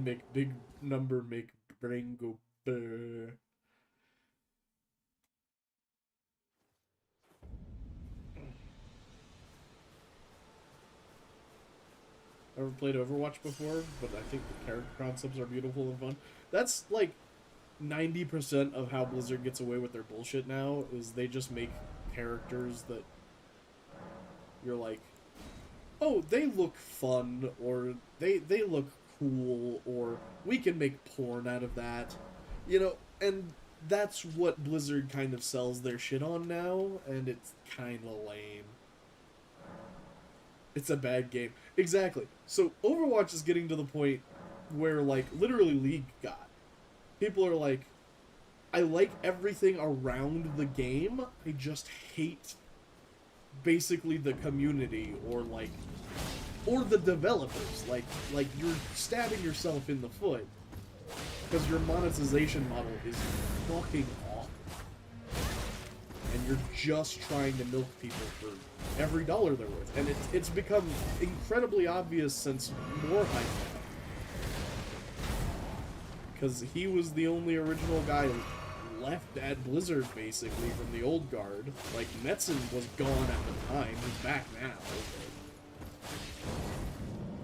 make big number make brain go brr. Never played Overwatch before, but I think the character concepts are beautiful and fun. That's like 90% of how Blizzard gets away with their bullshit now, is they just make characters that you're like, oh, they look fun, or they look cool, or we can make porn out of that. You know, and that's what Blizzard kind of sells their shit on now, and it's kind of lame. It's a bad game. Exactly. So Overwatch is getting to the point where, like, literally League got. People are like, I like everything around the game, I just hate basically the community, or like, or the developers. Like you're stabbing yourself in the foot because your monetization model is fucking awful, and you're just trying to milk people for every dollar they're worth. And it's become incredibly obvious since Moorheim, because he was the only original guy left at Blizzard, basically, from the old guard. Like, Metzen was gone at the time. He's back now.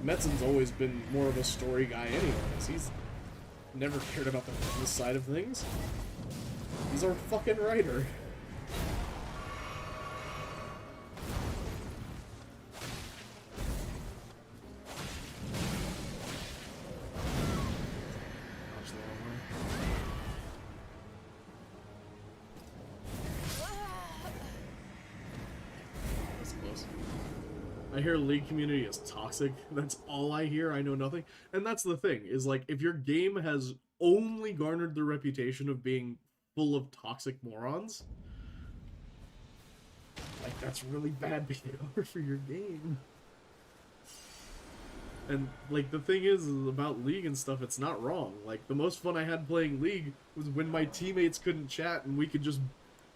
Metzen's always been more of a story guy anyways. He's never cared about the business side of things. He's our fucking writer. I hear League community is toxic. That's all I hear. I know nothing. And that's the thing, is like, if your game has only garnered the reputation of being full of toxic morons, like, that's really bad behavior for your game. And, like, the thing is about League and stuff, it's not wrong. Like, the most fun I had playing League was when my teammates couldn't chat and we could just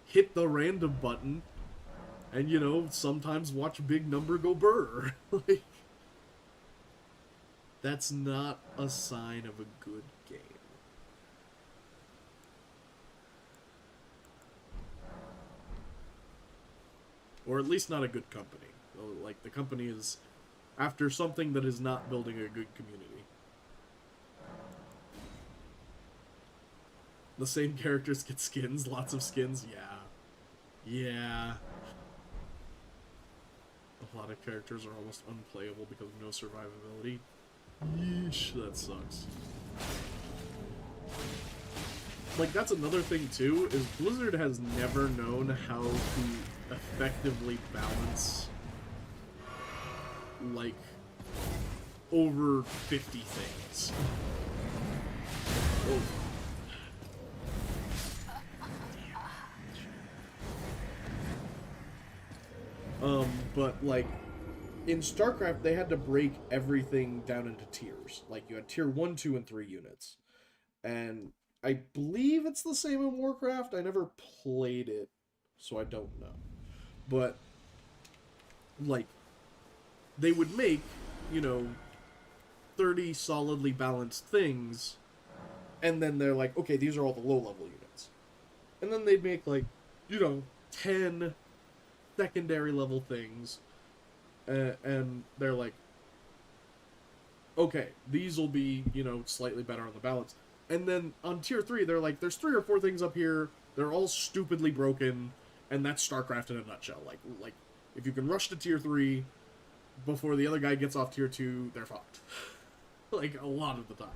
hit the random button and, you know, sometimes watch big number go burr. Like, that's not a sign of a good game. Or at least not a good company. Like, the company is after something that is not building a good community. The same characters get skins, lots of skins, yeah. Yeah. A lot of characters are almost unplayable because of no survivability. Yeesh, that sucks. Like, that's another thing, too, is Blizzard has never known how to effectively balance, like, over 50 things. Oh. But, like, in StarCraft, they had to break everything down into tiers. Like, you had tier 1, 2, and 3 units. And I believe it's the same in Warcraft. I never played it, so I don't know. But, like, they would make, 30 solidly balanced things, and then they're like, okay, these are all the low-level units. And then they'd make, 10 secondary level things, and they're like, okay, these will be, slightly better on the balance. And then on tier 3, they're like, there's 3 or 4 things up here, they're all stupidly broken, and that's StarCraft in a nutshell. Like if you can rush to tier 3 before the other guy gets off tier 2, they're fucked. Like, a lot of the time.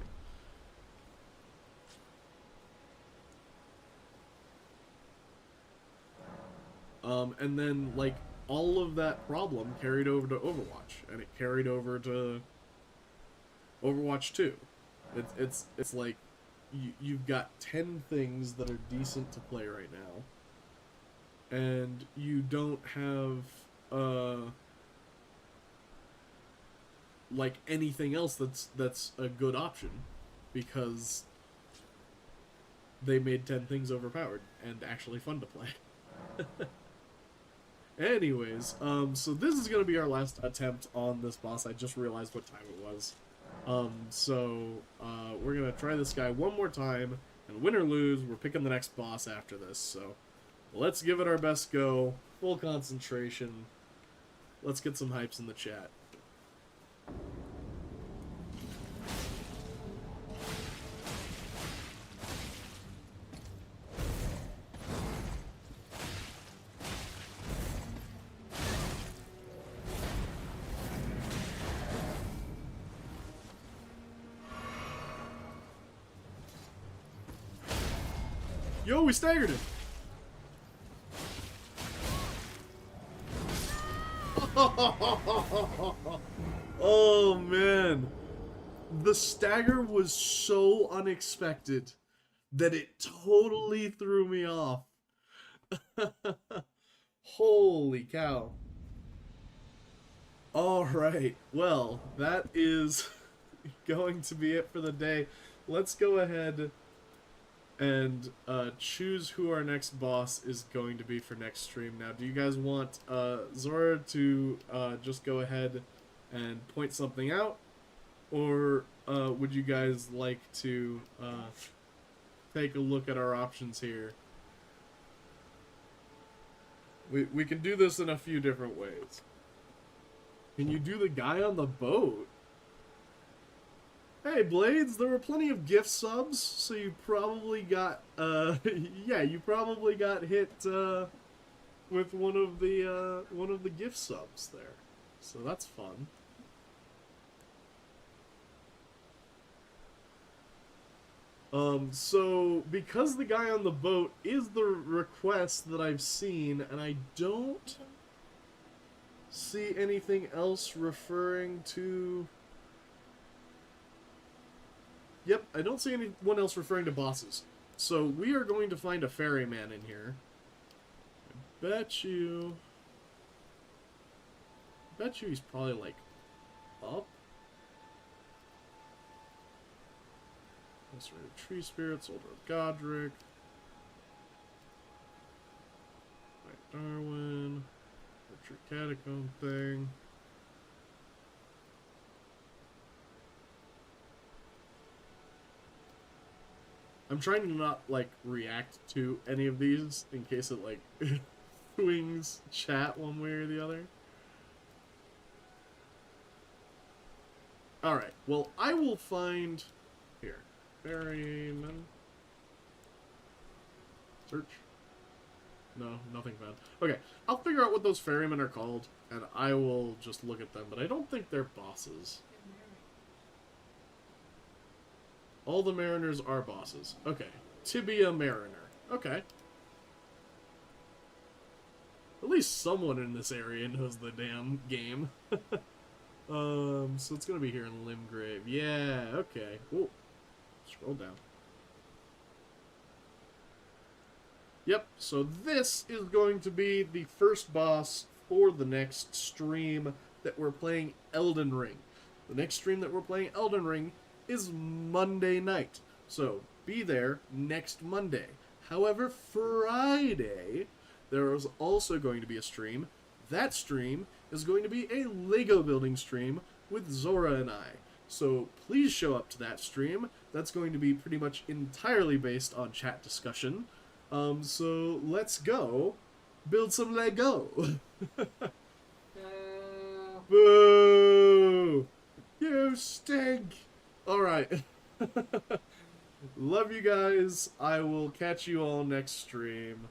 And then, all of that problem carried over to Overwatch, and it carried over to Overwatch 2. It's like, you've got 10 things that are decent to play right now, and you don't have, anything else that's a good option, because they made 10 things overpowered and actually fun to play. Anyways, so this is gonna be our last attempt on this boss. I just realized what time it was. We're gonna try this guy one more time, and win or lose, we're picking the next boss after this, so let's give it our best go. Full concentration. Let's get some hypes in the chat. Yo, we staggered him! Oh, man. The stagger was so unexpected that it totally threw me off. Holy cow. Alright, well, that is going to be it for the day. Let's go ahead and choose who our next boss is going to be for next stream. Now, do you guys want Zora to just go ahead and point something out, or would you guys like to take a look at our options here? We can do this in a few different ways. Can you do the guy on the boat? Hey, Blades, there were plenty of gift subs, so you probably got, yeah, you probably got hit, with one of the gift subs there. So that's fun. So, because the guy on the boat is the request that I've seen, and I don't see anything else referring to... Yep, I don't see anyone else referring to bosses. So we are going to find a ferryman in here. I bet you he's probably, like, up? Restorated Tree Spirits, Older of Godric. White Darwin. Orchard Catacomb thing. I'm trying to not, like, react to any of these in case it, like, swings chat one way or the other. Alright, well, I will find... Here. Ferryman. Search. No, nothing found. Okay, I'll figure out what those ferrymen are called, and I will just look at them, but I don't think they're bosses. All the mariners are bosses. Okay. Tibia Mariner. Okay. At least someone in this area knows the damn game. So it's gonna be here in Limgrave. Yeah, okay. Ooh. Scroll down. Yep, so this is going to be the first boss for the next stream. that we're playing Elden Ring. The next stream that we're playing Elden Ring is Monday night. So be there next Monday. However, Friday, there is also going to be a stream. That stream is going to be a Lego building stream with Zora and I. So please show up to that stream. That's going to be pretty much entirely based on chat discussion. So let's go build some Lego. Boo! You stink! Alright. Love you guys. I will catch you all next stream.